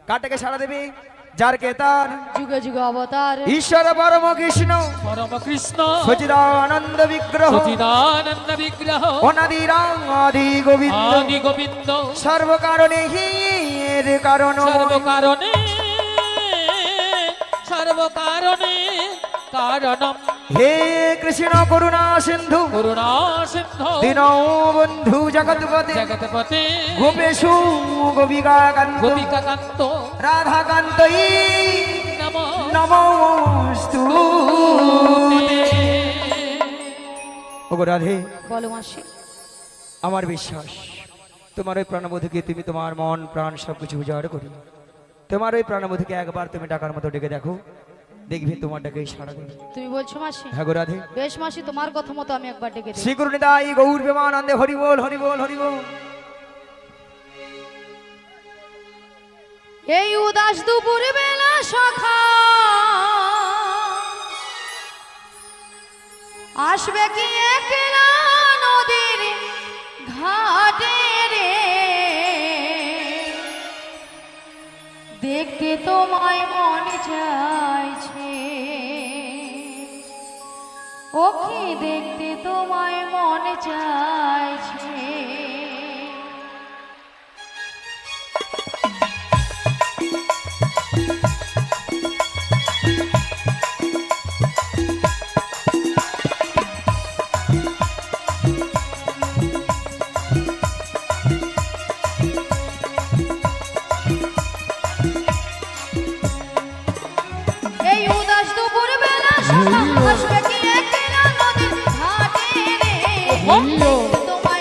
কারটাকে সাড়া দেবে যার কে তার যুগে যুগে অবতার ঈশ্বর পরম কৃষ্ণ পরম কৃষ্ণ সচিদানন্দ বিগ্রহ সচিদানন্দ বিগ্রহ অনাদিরাদি গোবিন্দ আদি গোবিন্দ সর্বকারণে এর কারণ সর্বকারণে সর্বকারণে কারণম হে কৃষ্ণ করুণা সিন্ধু করুণা সিন্ধু দীনবন্ধু জগৎপতে জগৎপতে গোপেশু গোপিকাকান্ত গোপিকাকান্ত রাধাকান্ত নমো নমস্তু ওগো রাধে বলো মাসি আমার বিশ্বাস তোমার ওই প্রাণবোধকে তুমি তোমার মন প্রাণ সবকিছু উজাড় করি তোমার ওই প্রাণবোধকে একবার তুমি ডাকার মতো ডেকে দেখো দেখবি তোমার ডাকে সাড়া দেবে তুমি বলছো মাসি হ্যাঁ গো রাধে বেশ মাসি তোমার কথা মতো আমি একবার ডেকে দিই শ্রী গুরু নিতাই গৌর প্রেমানন্দে হরি বল হরি বল হরি বল। এই উদাস দুপুর বেলা সখা আসবে কি একলা নদীর ঘাটে রে দেখতে তোমায় মনে চাইছে ওকে দেখতে তোমায় মনে চাইছে এই উদাস দুপুর বেলা সখা আসবে কি একলা নদীর ঘাটে রে তোমায়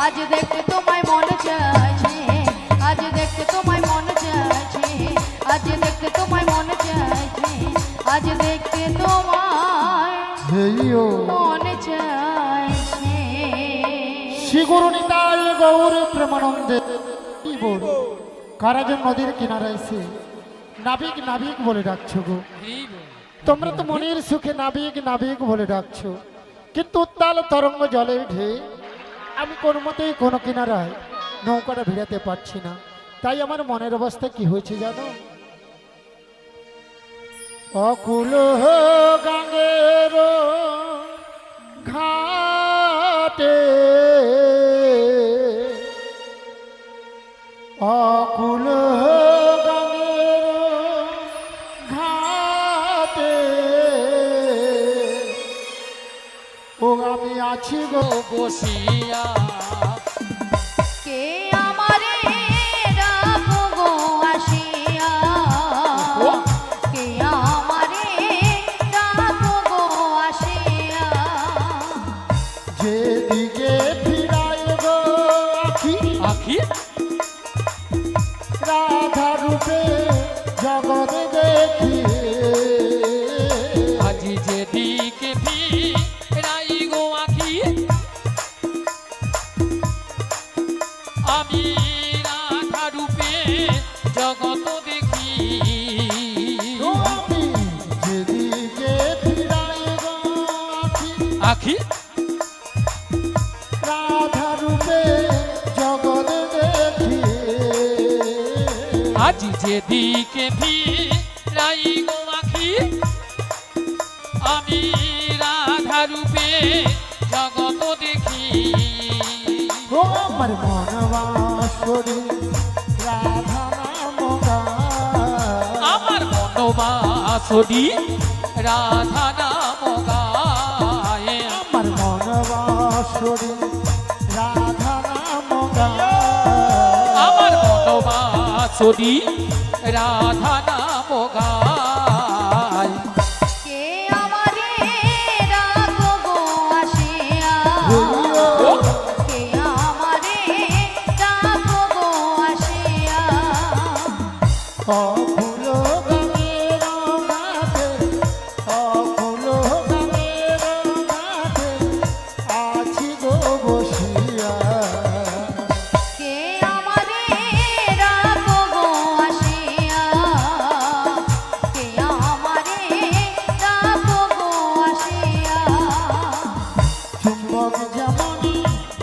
আজ দেখতে তোমায় মনে চাইছে, আজ দেখতে তোমায় মনে চাইছে, আজ দেখতে তোমায় মনে চাইছে, আজ দেখতে তোমায় হেইও মনে চাইছে। শ্রী গুরু নিতাই গৌর প্রেমানন্দে কি বল কারাজন নদীর কিনারায় এসে নাবিক নাবিক বলে ডাকছো গো। তোমরা তো মনের সুখে নাবিক নাবিক বলে ডাকছো, কিন্তু উত্তাল তরঙ্গ জলের ঢেউ আমি কোন মতেই কোনো কিনারায় নৌকাটা ভিড়াতে পারছি না। তাই আমার মনের অবস্থা কি হয়েছে জানো? অকুল গাঙ্গের ঘাটে অকুল গাঙ্গের ঘাটে ও আমি আছি গো বসিয়া কে আমারে রাখো গো আসিয়া, কে আমারে রাখো গো আসিয়া। যেদিকে ফিরাই গো আখি আখি রাধা রূপে জগৎ দেখি আজি যেদিকে ফিরাই গো আখি আমি রাধা রূপে জগৎ দেখি। আমি যেদিকে ফিরাই গো আখি আখি রাধা রূপে জগৎ দেখি আজি যেদিকে ফিরাই গো আখি আমি রাধা রূপে জগৎ দেখি। ও আমার মনবাসরি রাধা নাম গায় আমার মনোবাসরি রাধা নাম গায়ে। আমার মনবাসরি রাধা নাম গায় আমার মনোবাসরি রাধা নাম গায়। কে আমারে রাখো গো আসিয়া, কে আমারে রাখো গো আসিয়া। অফুল গামের ঘাটে অফুল গামের ঘাটে আছি গো বসিয়া কে আমারে রাখো গো আসিয়া, কে আমারে রাখো গো আসিয়া। চুম্বক যেমনি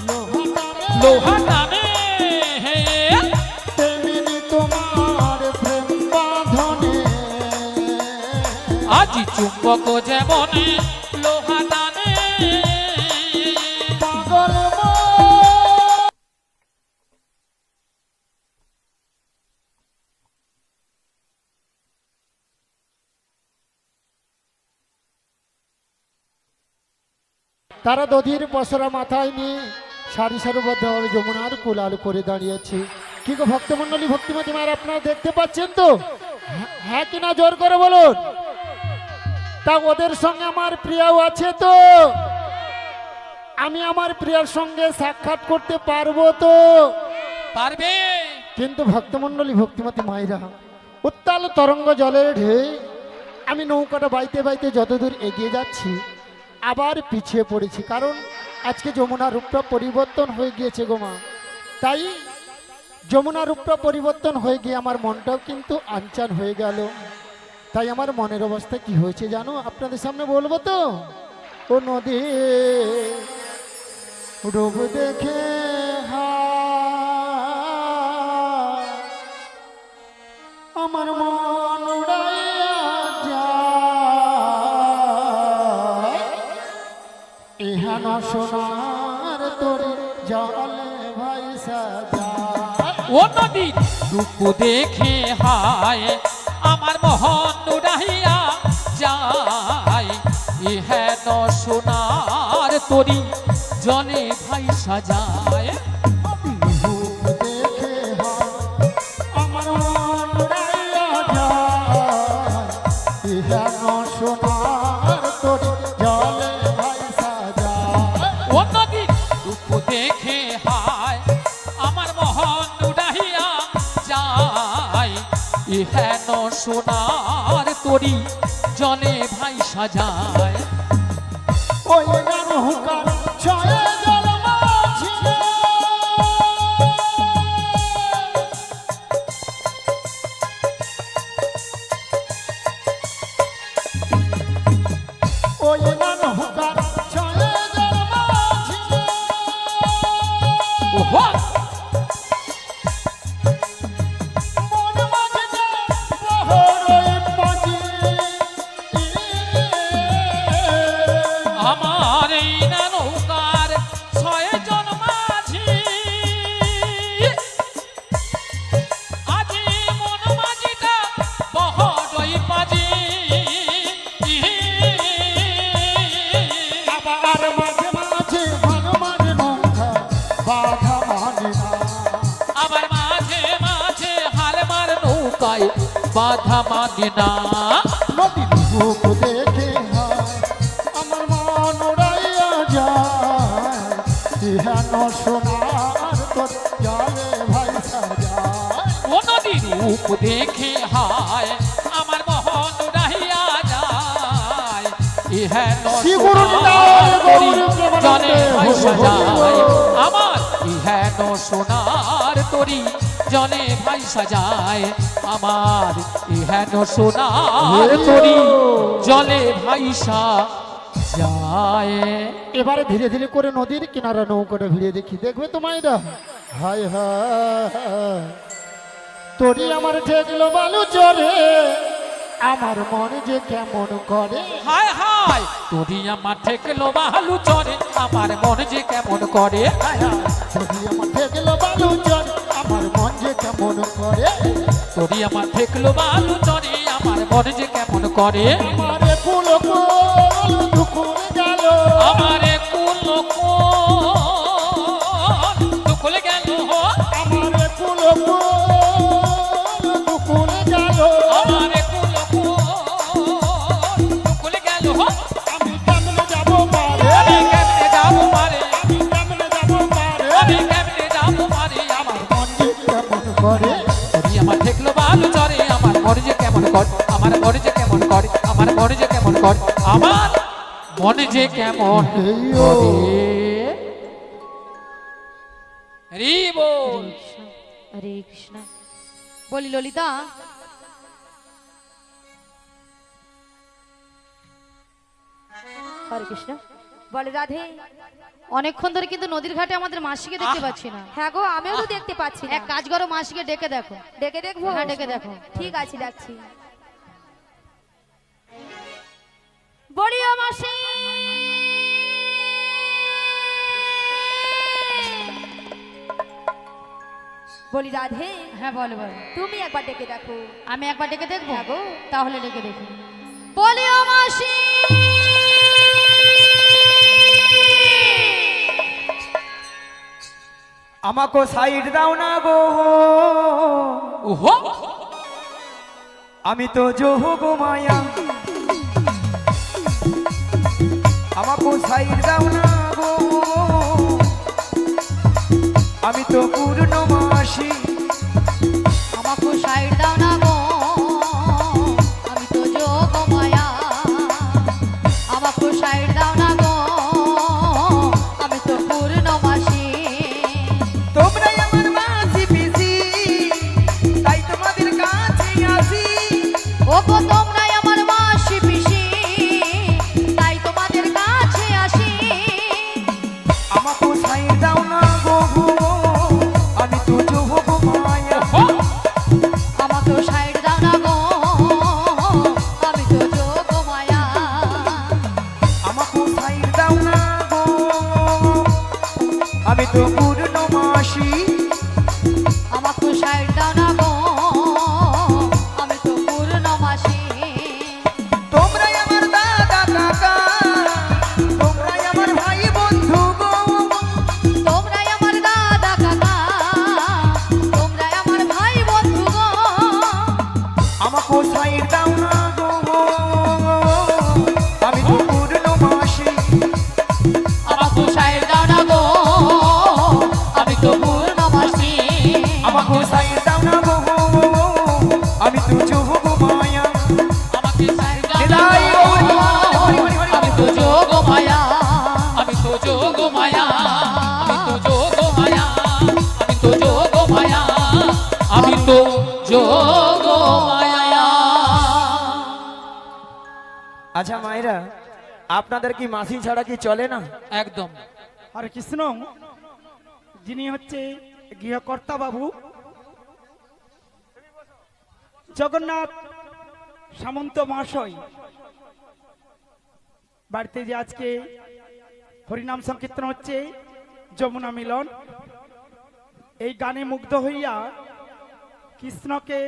লোহাটারে লোহা নামে হে তেমনি তোমার প্রেম বাঁধনে আজি চুম্বক যেমন লোহা টানে। পাগল মন তারা দধির পসরা মাথায় নিয়ে সারি সারিবদ্ধভাবে যমুনার কুলাল করে দাঁড়িয়েছে। কি গো ভক্তমণ্ডলী ভক্তিমতী মায়ের আপনারা দেখতে পাচ্ছেন তো? হ্যাঁ কিনা জোর করে বলুন। তা ওদের সঙ্গে আমার প্রিয়াও আছে তো? আমি আমার প্রিয়ার সঙ্গে সাক্ষাৎ করতে পারবো তো? পারবে কিন্তু ভক্তমণ্ডলী ভক্তিমতী মায়েরা উত্তাল তরঙ্গ জলের ঢেউ আমি নৌকাটা বাইতে বাইতে যতদূর এগিয়ে যাচ্ছি আবার পিছিয়ে পড়েছি, কারণ আজকে যমুনার রূপটা পরিবর্তন হয়ে গিয়েছে গো মা। তাই যমুনার রূপটা পরিবর্তন হয়ে গিয়ে আমার মনটাও কিন্তু আনচান হয়ে গেল। তাই আমার মনের অবস্থা কি হয়েছে জানো? আপনাদের সামনে বলবো তো? ও নদী ডুব দেখে আমার মন উড়াইয়া যায় ইহান সোনার তোরে জলে ভাই সাজায়। ও নদী রূপ দেখে হায় আমার মোহন উড়াইয়া যায়। ইহেন সোনার তরি জলে ভাই সাজায়। রূপ দেখে হয় আমার মন উড়াইয়া যায় ইহান সোনার তোরে জলে ভাই সাজায়। ও নদী রূপ দেখে হায় সোনার তরি জলে ভাই সাজায় ওই নৌকার ছয়ে জল মাঝি ওই নৌকার ছয়ে জল মাঝি ওহো মন মাঝে বহরই পাজি আমার এই না নৌকার ছয়জন মাঝি আজি মন মাঝিটা বহরই পাজি আবার মাঝে মাঝে হনুমান নৌকা বাধা মানে না আবার মাঝে মাঝে হালমার নৌকায় বাধা মানে না নদীর বুক দেখে হয় আমার মন উড়াইয়া যায় ইহান সোনার তোর জলে ভাই সাজায় ও নদীর রূপ দেখে হায় আমার মহন রাহিয়া যায় ইহেন শিগুরুন সোনার তরি গৌর জলে ভাই প্রেমানন্দে সাজায় আমার ইহেন সোনার তরি জলে ভাই সাজায় আমার ইহেন সোনার তরি জলে ভাই সাজায় এবারে ধীরে ধীরে করে নদীর কিনারা নৌকাটা ভিড়ে দেখি দেখবে তো মায়েরা হায় হায় তোরই আমার ঠেকলো বালু চরে আমার মনে যে কেমন করে হায় হায় তোরি আমার ঠেকলো বালু চরে আমার মন যে কেমন করে হায় হায় তোরই আমার ঠেকলো বালু চরে আমার মন যে কেমন করে তোরি আমার ঠেকলো বালু চরে আমার মন যে কেমন করে আমারে ফুল ফুল দুকুল গেল আমারে কুল দুকুল গেল হো আমারে ফুল ফুল দুকুল গেল আমারে কুল দুকুল গেল হো আমি কেমনে যাব পারে আমি কেমনে যাবো মারে আমি কেমনে যাব পারে আমি কেমনে যাবো মারে আমার মন যে কেমন করে তোরি আমার ঠেকলো বালু চরে আমার মন যে কেমন করে আমার মন যে কেমন করে আমার মন যে কেমন করে আমার মন যে কেমন করে হরি বল হরে কৃষ্ণ বলি ললিতা হরে কৃষ্ণ বলে রাধে অনেকক্ষণ ধরে কিন্তু নদীর ঘাটে আমাদের মাসিকে দেখতে পাচ্ছি না হ্যাঁ গো আমিও তো দেখতে পাচ্ছি না এক কাজ করো মাসিকে ডেকে দেখো ডেকে দেখবো হ্যাঁ, ডেকে দেখো। ঠিক আছে ডাকছি বড়িও মাসি বলি রাধে হ্যাঁ বলো বলো তুমি একবার ডেকে দেখো আমি একবার ডেকে দেখবো হ্যাঁ গো। তাহলে ডেকে দেখি বলিও মাসি আমাকে সাইড দাও না গো ওহো আমি তো যোগ মায়া আমাকে সাইড দাও না গো আমি তো পূর্ণমাসী আমাকে সাইড দাও না গো আমি তো যোগ মায়া আমাকে সাইড দাও না গো আমি তো পূর্ণমাসী তোমরাই আমার মাসি পিসি তাই তোমাদের কাছে আসি ও গো তোমরাই আমার মাসি পিসি তাই তোমাদের কাছে আসি আমাকে সাইড দাও না গো আমি তো যোগ আচ্ছা মায়েরা, আপনাদের কি মাসি ছাড়া কি চলে না? একদম। হরে কৃষ্ণ, যিনি হচ্ছে গৃহকর্তা বাবু জগন্নাথ সামন্ত মহাশয় বাড়িতে যে আজকে হরিনাম সংকীর্তন হচ্ছে, যমুনা মিলন, এই গানে মুগ্ধ হইয়া কৃষ্ণকে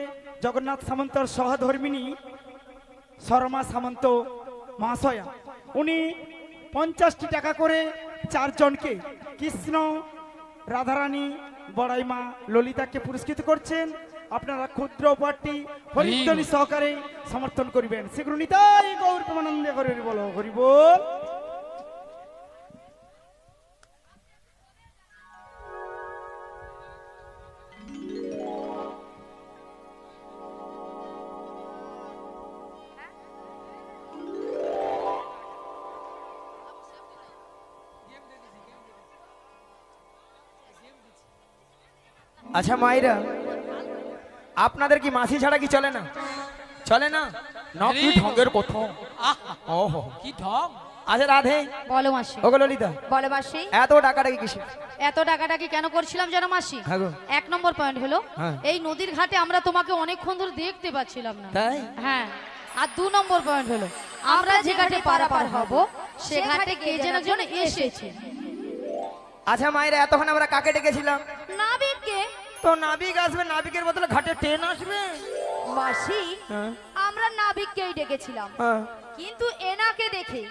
জগন্নাথ সামন্তর সহধর্মিনী শর্মা সামন্ত মহাশয়া উনি 50টি টাকা করে 4 জনকে কৃষ্ণ, রাধারানী, বড়াইমা, ললিতাকে পুরস্কৃত করছেন। আপনারা ক্ষুদ্র উপহারটি হরিধ্বনি সহকারে সমর্থন করিবেন। শীঘ্র নিতাই গৌর প্রেমানন্দে করে বলো হরি বল। আচ্ছা মায়েরা, আপনাদের কি মাসি ছাড়া কি চলে না? চলে না? না কি ঢঙ্গের কথা! আহা, ওহো, কি ঢং! আচ্ছা রাধে, বলো মাসি। ওগো ললিতা, বলো মাসি। এত টাকাটা কি কিসে? এত টাকাটা কি কেন করছিলাম জানো মাসি? হ্যাঁ গো। 1 নম্বর পয়েন্ট হলো হ্যাঁ। এই নদীর ঘাটে আমরা তোমাকে অনেকক্ষণ ধরে দেখতে পাচ্ছিলাম না। তাই? হ্যাঁ। আর 2 নম্বর পয়েন্ট হলো আমরা যে ঘাটে পারাপার হব সে ঘাটে কে যেন জন এসেছে। আচ্ছা মায়েরা, এতক্ষণ আমরা কাকে ডেকেছিলাম? নাবিককে। তো নাবিক আসবে, নাবিকের বদলে ঘাটে ট্রেন আসবে। মাসি, হ্যাঁ, আমরা নাবিককেই ডেকেছিলাম, হ্যাঁ। কিন্তু এনাকে দেখে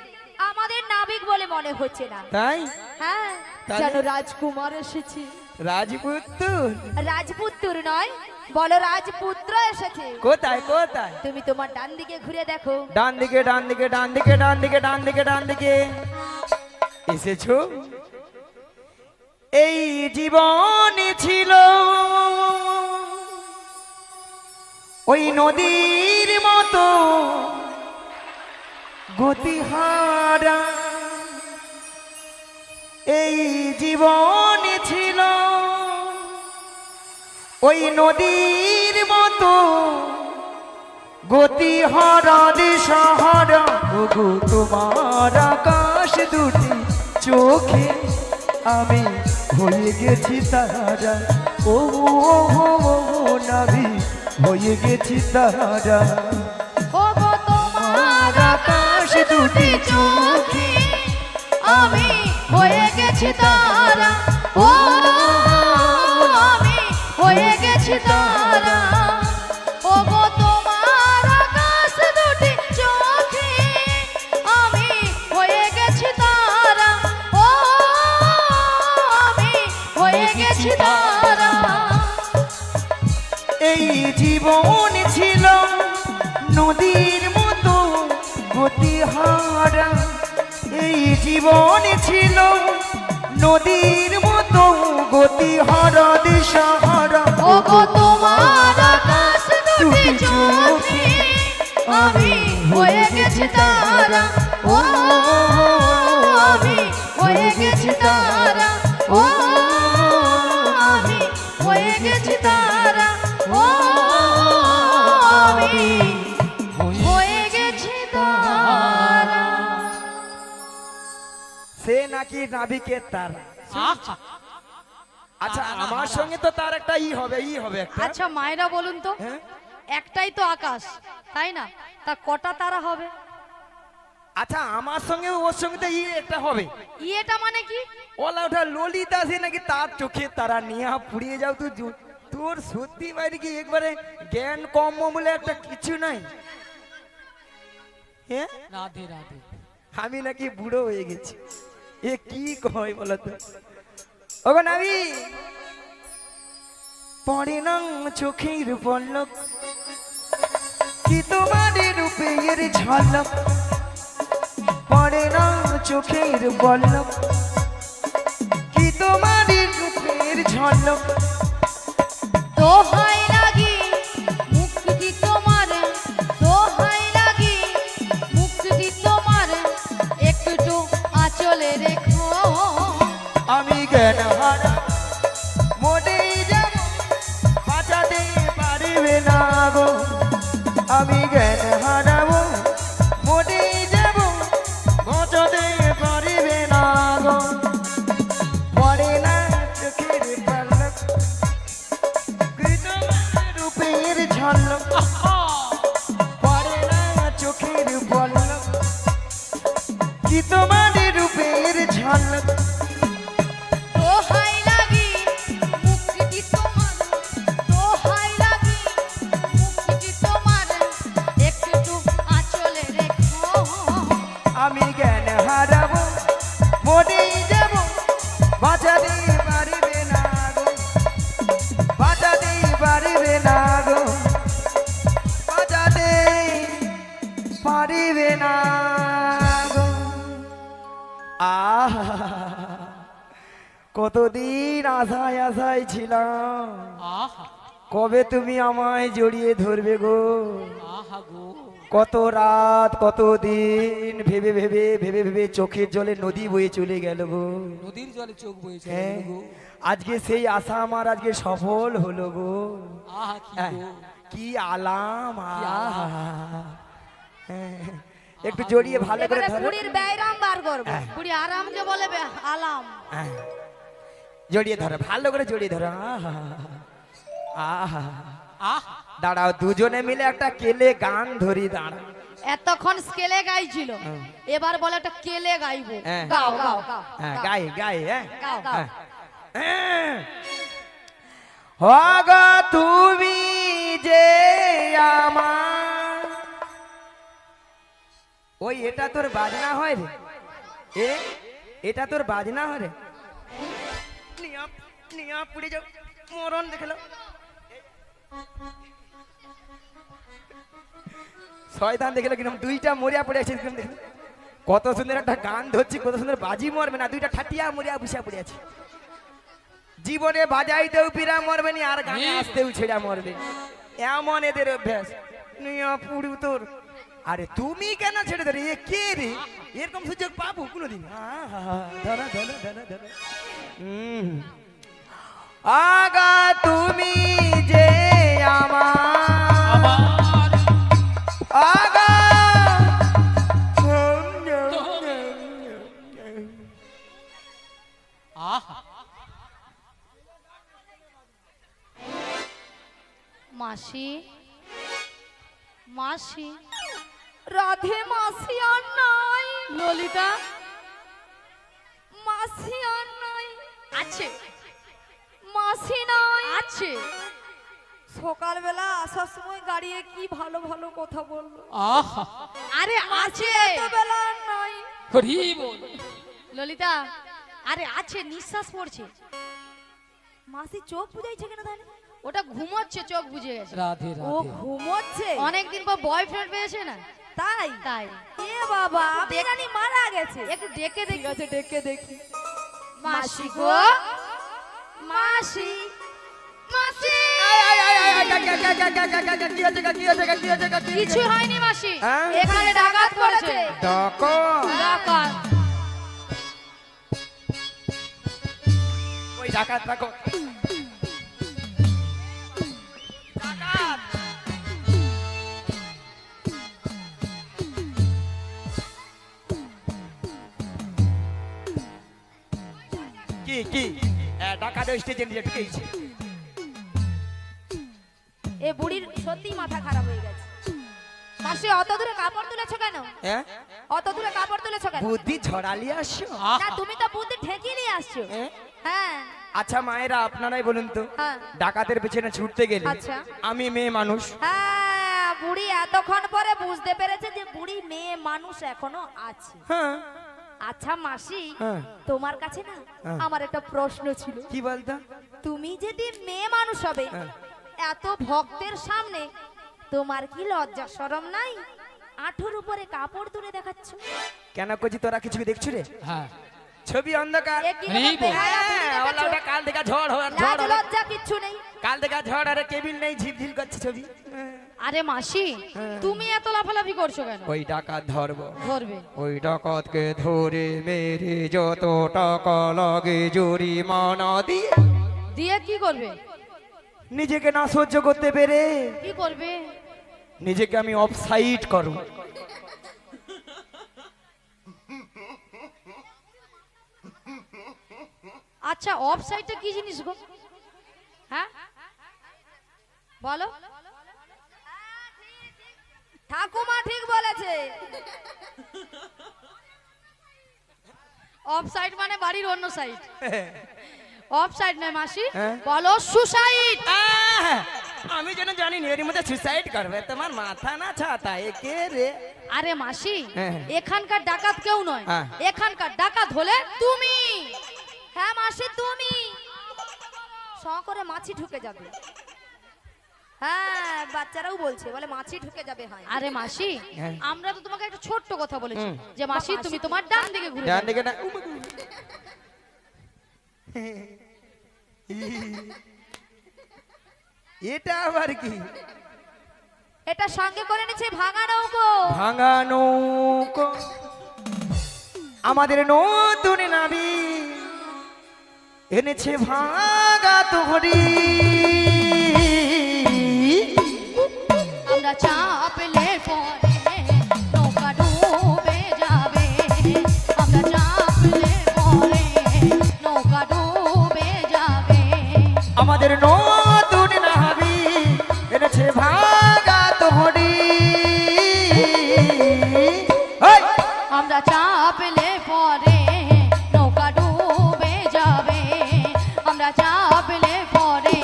আমাদের নাবিক বলে মনে হচ্ছে না। তাই? হ্যাঁ, তাহলে? যেন রাজকুমার এসেছে। রাজপুত্র? রাজপুত্র নয়, বলো রাজপুত্র এসেছে। কোথায় কোথায়? তুমি তোমার ডান দিকে ঘুরে দেখো। ডান দিকে, ডান দিকে, ডান দিকে, ডান দিকে, ডান দিকে, ডান দিকে এসেছো। এই জীবন ছিল ওই নদীর মতো গতিহারা, এই জীবন ছিল ওই নদীর মতো গতিহারা দিশাহারা। ওগো তোমার আকাশ দুটি চোখে আমি হয়ে গেছি তারা, ও নাভি হয়ে গেছি তারা। ও গো তোমার আকাশ দুটি চোখে আমি হয়ে গেছি তারা, ও আমি হয়ে গেছি তারা। ও গো তোমার আকাশ দুটি চোখে আমি হয়ে গেছি তারা, ও আমি হয়ে গেছি তারা। এই জীবন ছিল নদীর মতো গতিহারা, এই জীবন ছিল নদীর মতো গতিহারা দিশাহারা। ও গো তোমার আকাশ দুটি চোখে আমি হয়ে গেছি তারা, ও আমি হয়ে গেছি তারা, ও আমি হয়ে গেছি তারা, ও আমি হয়ে গেছি তারা। সে নাকি নাবিকের তারা। আহা, আচ্ছা আমার সঙ্গে তো তার একটা ই হবে একটা। আচ্ছা মায়েরা বলুন তো, হ্যাঁ? একটাই তো আকাশ তাই না, তা কটা তারা হবে? আচ্ছা আমার সঙ্গে ওর সঙ্গে তো ই একটা হবে। ইয়েটা মানে কি? ওলা ওঠা ললিতা সে নাকি তার চোখে তারা নিয়ে পুড়িয়ে যাও তুই। তোর সত্যি বাইরে কি একবারে জ্ঞান কম বলে একটা কিছু নাই? হ্যাঁ, রাধে রাধে। আমি নাকি বুড়ো হয়ে গেছি, এ কি কয় বলো তো? ওগো নাবি, পড়ে না চোখের পলক কি তোমার রূপের ঝলক, পড়ে না চোখের পলক কি তোমার রূপের ঝলক। দোহাই লাগি মুক্তি তোমার, দোহাই লাগি মুক্তি তোমার, একটু আঁচলে রেখো। আমি জ্ঞান হারা মোটেই যাব, বাঁচাতে পারবে না গো। আমি জ্ঞান হারাবো মোটেই যাব, হারাবো মরেই যাব বাঁচাতে পারিবে না গো বাঁচাতে পারিবে না গো বাঁচাতে পারিবে না গো আহা কতদিন আশায় আশায় ছিলাম আহা কবে তুমি আমায় জড়িয়ে ধরবে গো আহা গো কত রাত কত দিন ভেবে ভেবে ভেবে ভেবে চোখের জলে নদী বয়ে চলে গেল গো নদীর জলে চোখ বইছে হ্যাঁ গো আজকে সেই আশা আমার আজকে সফল হলো গো আহা কি হ্যাঁ, গো কি আলাম কি আলাম। আহা হ্যাঁ, একটু জড়িয়ে ভালো করে এবারে ধরো বুড়ির ব্যায়াম বার করবো বুড়ি আরামকে বলে আলাম হ্যাঁ, জড়িয়ে ধরো ভালো করে জড়িয়ে ধরো আহা আহা আহা দাঁড়াও দুজনে মিলে একটা কেলে গান ধরি দাঁড়াও এতক্ষণ স্কেলে গাইছিল এবার বলে একটা কেলে গাইবো হ্যাঁ। গাও গাও গাও হ্যাঁ গাই গাই হ্যাঁ গাও গাও হগ তুমি যে আমার ওই এটা তোর বাজনা হয় রে এটা তোর বাজনা হয় রে নিয়া নিয়া পুড়ে যাও মরণ দেখলো শয়তান দেখলো কিরকম দুইটা মরিয়া পড়ে আছে কিরকম দেখলো কত সুন্দর একটা গান ধরছি কত সুন্দর বাজি মরবে না দুইটা ঠাটিয়া মরিয়া বসিয়া পড়ে আছে জীবনে বাজাইতেও পিরা মরবে নি আর গানে আসতেও ছেড়া মরবে এমন এদের অভ্যাস নিয়া পুড়ু তোর আরে তুমি কেন ছেড়ে দেবে এ কে রে এরকম সুযোগ পাবো কোনোদিন ধরা ধরা ধরা ধরা আগা তুমি যে আমার আগা আহা মাসি মাসি রাধে মাসি আর নাই ললিতা মাসি আর নাই আছে মাসি নাই আছে সকালবেলা আসার সময় গাড়িয়ে কি ভালো ভালো কথা বললো আহা আরে আছে বেলা আর নাই হরি বল ললিতা আরে আছে নিঃশ্বাস পড়ছে মাসি চোখ বুঝাইছে কেন তাহলে ওটা ঘুমোচ্ছে চোখ বুঝে গেছে রাধে ও রাধে ঘুমোচ্ছে অনেকদিন পর বয়ফ্রেন্ড পেয়েছে না তাই তাই এ বাবা আমি জানি মারা গেছে একটু ডেকে দেখি আছে ডেকে দেখি মাসি গো মাসি মাসি কি হচ্ছে কিছু হয়নি মাসি হ্যাঁ? এখানে ডাকাত পড়েছে ডাকো ডাকাত ওই ডাকাত ডাকো কি কি ডাকাত স্টেজে নিয়ে ঢুকেছে এ বুড়ির সত্যি মাথা খারাপ হয়ে গেছে মাসি অত দূরে কাপড় তুলেছো কেন হ্যাঁ অত দূরে কাপড় তুলেছো কেন বুদ্ধি ছড়ালি আসছো না আহা তুমি তো বুদ্ধি ঠেকিয়ে নিয়ে আসছো হ্যাঁ? হ্যাঁ আচ্ছা মায়েরা আপনারাই বলুন তো হ্যাঁ। ডাকাতের পেছনে ছুটতে গেলে আচ্ছা। আমি মেয়ে মানুষ হ্যাঁ বুড়ি এতক্ষণ পরে বুঝতে পেরেছে যে বুড়ি মেয়ে মানুষ এখনো আছে হ্যাঁ আচ্ছা মাসি হ্যাঁ। তোমার কাছে না হ্যাঁ। আমার একটা প্রশ্ন ছিল কি বলতো তুমি যদি মেয়ে মানুষ হবে হ্যাঁ। এত ভক্তের সামনে তোমার কি লজ্জা শরম নাই আঁঠুর উপরে কাপড় তুলে দেখাচ্ছ কেন করছি তোরা কিছু দেখছো রে হ্যাঁ ছবি অন্ধকার এ কি এই রকম বল। বেহায়া তুমি হ্যাঁ, দেখাচ্ছ? ওলা ওটা কাল দেখা ঝড় লাজ লজ্জা কিচ্ছু নেই কাল দেখা ঝড় আরে টেবিল নেই ঝিলঝিল করছে ছবি আরে মাসি তুমি এত লাফালাফি করছো কেন ওই ডাকাত ধরবো ধরবে ওই ডাকাতকে ধরে মেরে যত টাকা লাগে জরিমানা দিয়ে দিয়ে কি করবে নিজেকে না সহ্য করতে পেরে কি করবে নিজেকে আমি অফসাইড করব আচ্ছা অফ সাইডটা কি জিনিস গো হ্যাঁ বলো ঠাকুমা ঠিক বলেছে অফ সাইড মানে বাড়ির অন্য সাইড অফ সাইড নয় মাসি হ্যাঁ? বলো সুসাইড আমি যেন জানি না এর মধ্যে সুসাইড করবে তোমার মাথা না ছাতা এ কে রে আরে মাসি হ্যাঁ। এখানকার ডাকাত কেউ নয়, হ্যাঁ। এখানকার ডাকাত হলে তুমি। হ্যাঁ মাসি তুমি স করে মাছি ঢুকে যাবে। হ্যাঁ বাচ্চারাও বলছে, বলে মাছি ঢুকে যাবে। হয় আরে মাসি হ্যাঁ। আমরা তো তোমাকে একটা ছোট্ট কথা বলেছি হুম। যে মাসি তুমি তোমার ডান দিকে ঘুরে ডান যাবে। দিকে না এটা আবার কি? এটা সঙ্গে করে নিচ্ছে ভাঙা নৌকো। ভাঙা নৌকো আমাদের নতুন নাবি এনেছে ভাঙা তোহরি। আমরা চাপলে পরে নৌকা ডুবে যাবে, আমরা চাপলে পরে নৌকা ডুবে যাবে। আমাদের নতুন নাবি এনেছে ভাঙা তোহরি। আমরা চাপলে পরে নৌকা ডুবে যাবে, আমরা চাপলে পরে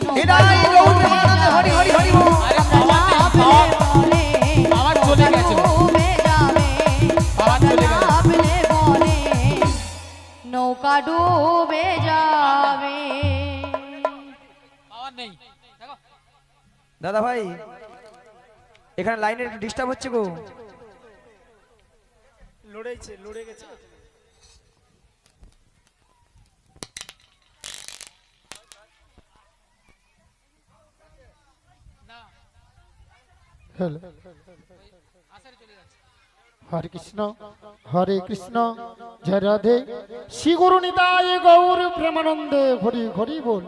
নৌকা এরাই গৌর ডুবে প্রেমানন্দে হরি হরি হরি বল। আরে আমরা পাওয়ার নেই, চাপলে পাওয়ার। পরে পাওয়ার চলে গেছে। ডুবে যাবে, পাওয়ার আমরা চলে গেছে। চাপলে পরে নৌকা ডুবে যাবে। পাওয়ার নেই দেখো। দাদা ভাই এখানে লাইনের ডিস্টার্ব হচ্ছে গো। লড়ে গেছে। হ্যালো, আসারে চলে যাচ্ছে। হরে কৃষ্ণ হরে কৃষ্ণ জয় রাধে। শ্রী গুরু নিতাই গৌর প্রেমানন্দে হরি হরি বল।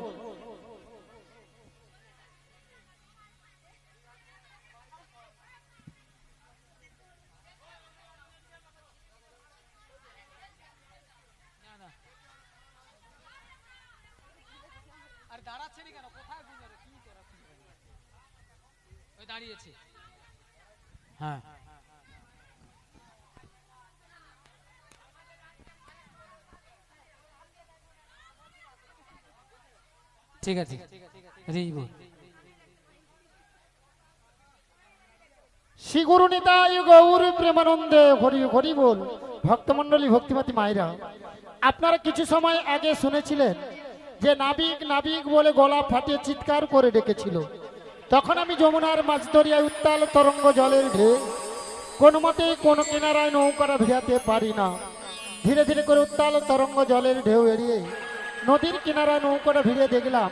আর দাঁড়াচ্ছে না কেন? কোথায় গুঞ্জে রে? কি তোরা কি করবি? ওই দাঁড়িয়েছে। হ্যাঁ ঠিক আছে রেই বল। শ্রী গুরু নিতাই গৌর প্রেমানন্দে হরি হরি বল। ভক্তমণ্ডলী ভক্তিমতী মায়েরা, আপনারা কিছু সময় আগে শুনেছিলেন যে নাবিক নাবিক বলে গলা ফাটিয়ে চিৎকার করে ডেকেছিল। তখন আমি যমুনার মাছ দরিয়ায় উত্তাল তরঙ্গ জলের ঢেউ, কোনো মতেই কোনো কিনারায় নৌকাটা ভিড়াতে পারি না। ধীরে ধীরে করে উত্তাল তরঙ্গ জলের ঢেউ এড়িয়ে নদীর কিনারায় নৌকাটা ভিড়ে দেখলাম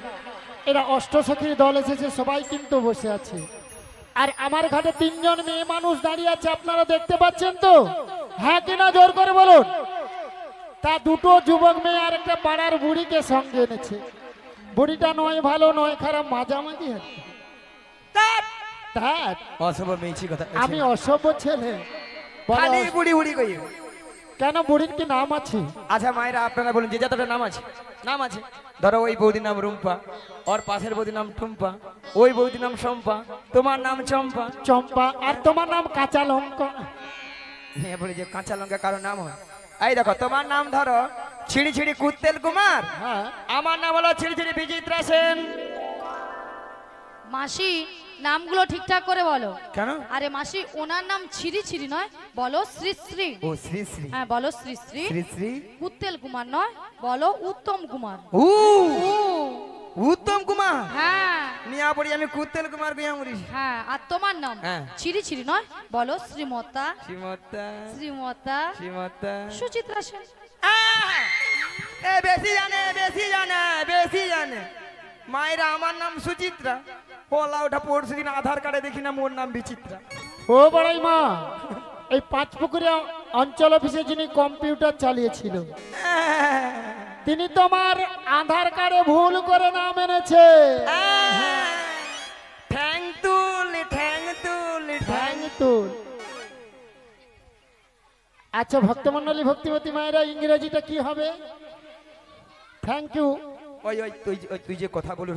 এরা অষ্টসখীর দল এসেছে, সবাই কিন্তু বসে আছে। আর আমার ঘাটে তিনজন মেয়ে মানুষ দাঁড়িয়ে আছে, আপনারা দেখতে পাচ্ছেন তো? হ্যাঁ কিনা জোর করে বলুন। তা দুটো যুবক মেয়ে আর একটা পাড়ার বুড়িকে সঙ্গে এনেছে। বুড়িটা নয় ভালো নয় খারাপ, মাঝামাঝি আছে। তা অসভ্য মেয়েছি কথা। আমি অসভ্য ছেলে? বলো, খালি বুড়ি বুড়ি কই। কেন বুড়ির কি নাম আছে? আচ্ছা মায়েরা আপনারা বলুন, যে যতটা নাম আছে নাম আছে। ধরো ওই বৌদির নাম রুম্পা, ওর পাশের বৌদির নাম টুম্পা, ওই বৌদির নাম শম্পা, তোমার নাম চম্পা। চম্পা। আর তোমার নাম কাঁচা লঙ্কা। হ্যাঁ বলি যে কাঁচা লঙ্কা কারো নাম হয়। এই দেখো তোমার নাম ধরো ছিড়ি ছিড়ি কুত্তেল কুমার, হ্যাঁ, আমার নাম হলো ছিড়ি ছিড়ি বিচিত্রা সেন। মাসি নামগুলো ঠিকঠাক করে বলো। কেন? আরে মাসি ওনার নাম ছিরি ছিরি নয়, বলো শ্রী শ্রী। ও শ্রী শ্রী হ্যাঁ বলো শ্রী শ্রী। শ্রী শ্রী উত্তেল কুমার নয়, বলো উত্তম কুমার। উ ও, উত্তম কুমার। হ্যাঁ নিয়া পড়ি আমি কুত্তেল কুমার গিয়া মরি। হ্যাঁ। আর তোমার নাম হ্যাঁ। ছিরি ছিরি নয়, বলো শ্রীমতা শ্রীমতা শ্রীমতা শ্রীমতা। সুচিত্রা সেন। এ বেশি জানে বেশি জানে বেশি জানে। মায়েরা আমার নাম সুচিত্রা, পোলা ওটা পরশু দিন আধার কার্ডে দেখি না মোর নাম বিচিত্রা। ও বড়াই মা, এই পাঁচপুকুরিয়া অঞ্চল অফিসে যিনি কম্পিউটার চালিয়েছিল তিনি তোমার আধার কার্ডে ভুল করে নাম এনেছে। ঠ্যাং তুল ঠ্যাং তুল ঠ্যাং। তুল। আচ্ছা ভক্তমন্ডলী ভক্তিমতী মায়েরা, ইংরেজিটা কি হবে? Thank you. ওই ওই তুই যে কথা বলু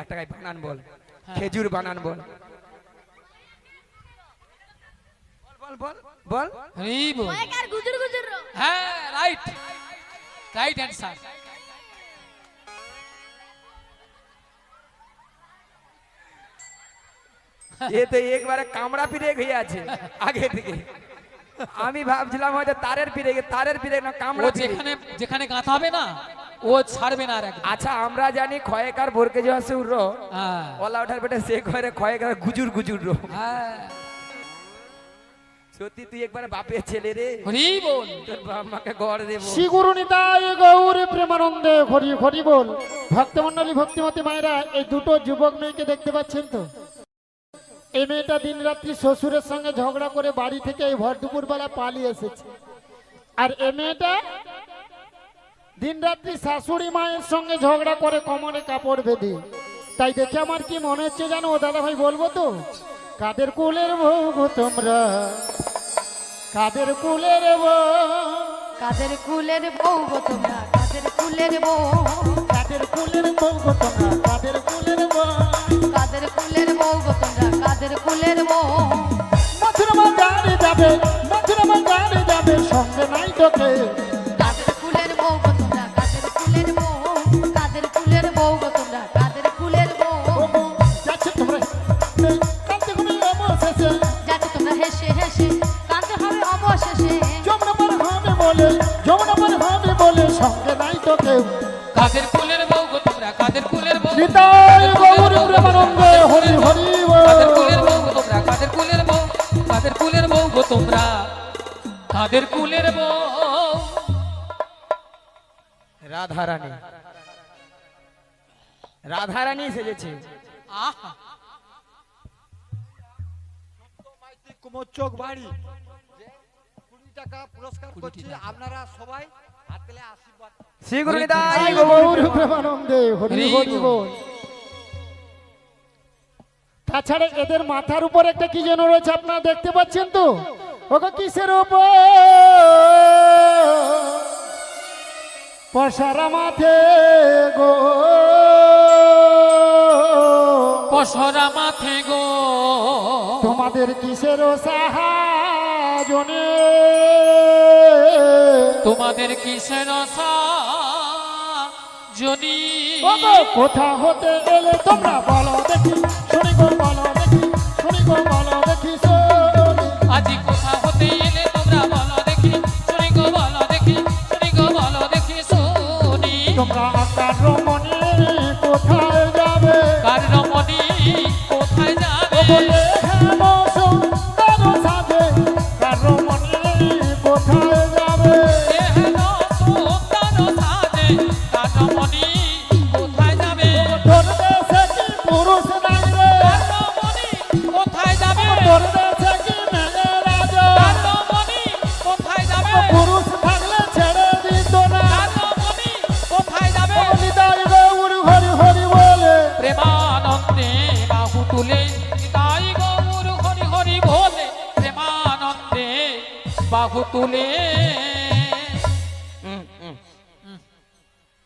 একটা বানান বল, খেজুর বানান বল। বল বল বল। রেই বল। আর গুজুর গুজুর হ্যাঁ রাইট রাইট অ্যান্সার। এ তো একবারে কামড়া পিড়ে হয়ে আছে আগে থেকে। আমি ভাবছিলাম হয়তো তারের পিড়ে না ও কামড়া পিড়ে। যেখানে যেখানে গাঁথা হবে না ও ছাড়বে না আর একদম। আচ্ছা আমরা জানি খয়েকার বোরকে যে আছে উড়ো হ্যাঁ ওলা ওঠার বেটা সে ঘরে খয়েকার গুজুর গুজুর রো। হ্যাঁ সত্যি তুই একবার বাপের ছেলে রে, হরি বল। তোর বাপ মাকে গড় দেবো। শ্রী গুরু নিতাই গৌর প্রেমানন্দে হরি হরি বল। ভক্তমণ্ডলী ভক্তিমতী মায়েরা, এই দুটো যুবক মেয়েকে দেখতে পাচ্ছেন তো? এই মেয়েটা দিন রাত্রি শ্বশুরের সঙ্গে ঝগড়া করে বাড়ি থেকে এই ভর দুপুর বেলা পালিয়ে এসেছে। আর এই মেয়েটা দিন রাত্রি শাশুড়ি মায়ের সঙ্গে ঝগড়া করে কোমরে কাপড় বেঁধে। তাই দেখে আমার কি মনে হচ্ছে জানো দাদা ভাই, বলবো তো? কাদের কুলের বউ গো তোমরা, কাদের কুলের বউ, কাদের কুলের বউ গো তোমরা, কাদের কুলের বউ, কাদের কুলের বউ গো তোমরা, কাদের কুলের বউ। কাদের কুলের বউ গো তোমরা, কাদের কুলের বউ। মথুরা গানে যাবে, মথুরা গানে যাবে, সঙ্গে নাই তোকে। কাদের কুলের বউ গো তোমরা, কাদের কুলের বউ, কাদের কুলের বউ গো তোমরা, কাদের কুলের বউ। ও বউ, যাচ্ছে তোমরা কাঁদতে ঘুমে অবশেষে, যাতে তোমরা হেসে হেসে কাঁদতে হবে অবশেষে। যমুনা পার হবে বলে, যমুনা পার হবে বলে, সঙ্গে নাই তোকে। কাদের কুলের বউ গো তোমরা, কাদের কুলের বউ। নিতাই গৌর প্রেমানন্দে হরি হরি কাদের বল। কুলের বউ গো তোমরা, কাদের কুলের বউ, কাদের কুলের বউ গো তোমরা, কাদের কুলের বউ। রাধারানী, রাধারানী সেজেছে। আহা কুমোচক বাড়ি যে 20 টাকা পুরস্কার করছি, আপনারা সবাই হাত তুলে আশীর্বাদ। শ্রী গুরু নিতাই নিতাই গৌর গৌর প্রেমানন্দে হরি হরি বল। তাছাড়া এদের মাথার উপর একটা কি যেন রয়েছে, আপনারা দেখতে পাচ্ছেন তো? ওকে কিসের উপর? পশারা মাথে গো, পশরা মাথে গো, তোমাদের কিসের সাহায্যে? তোমাদের কিসের জনি। ওগো কোথা হতে এলে তোমরা বলো দেখি, শুনি গো বলো দেখি, শুনি গো বলো দেখি শুনি। আজি কোথা হতে এলে তোমরা বলো দেখি, শুনি গো বলো দেখি, শুনি গো বলো দেখি শুনি। তোমরা আকার রমণী কোথায় যাবে? কার রমণী কোথায় যাবে? বলে হেম সুন্দর সাজে, কার রমণী কোথায় যাবে? এ হেন সুন্দর সাজে, কার রমণী কোথায় যাবে? তোর দেশে কি পুরুষ নাই রে? কার রমণী কোথায় যাবে? তোর দেশে কি মেয়ে রাজা? কার রমণী কোথায় যাবে? পুরুষ থাকলে ছেড়ে দিত না। কার রমণী কোথায় যাবে? নিতাই গৌর হরি হরি বলে। প্রেমানন্দে বাহু তুলে নিতাই গৌর হরি হরি বলে, প্রেমানন্দে বাহু তুলে।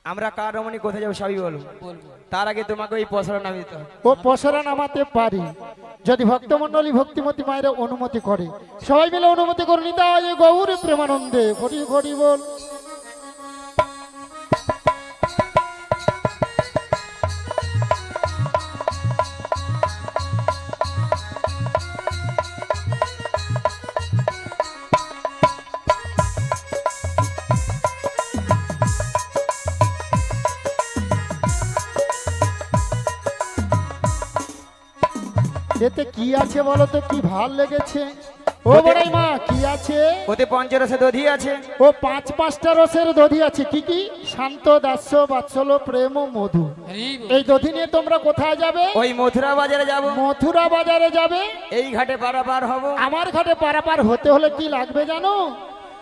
আমরা কার রমণী কোথায় যাবো সবই বলো, বলবো তার আগে তোমাকে ওই পসরা নাম দিতে হবে। ও পসরা নামাতে পারি যদি ভক্তমণ্ডলী ভক্তিমতী মায়েরা অনুমতি করে। সবাই মিলে অনুমতি করে নিতাই গৌর প্রেমানন্দে হরি হরি বল। এতে কি আছে বলো তো, কি ভাল লেগেছে? ও বড়াই মা, কি আছে? ওতে পঞ্চরসে দধি আছে। ও 5-5টা রসের দধি আছে। কি কি? শান্ত, দাস্য, বাৎসল্য, প্রেম ও মধু। হরি বল। এই দধি নিয়ে তোমরা কোথায় যাবে? ওই মথুরা বাজারে যাব, মথুরা বাজারে যাবে। এই ঘাটে পারাপার হব। আমার ঘাটে পারাপার হতে হলে কি লাগবে জানো?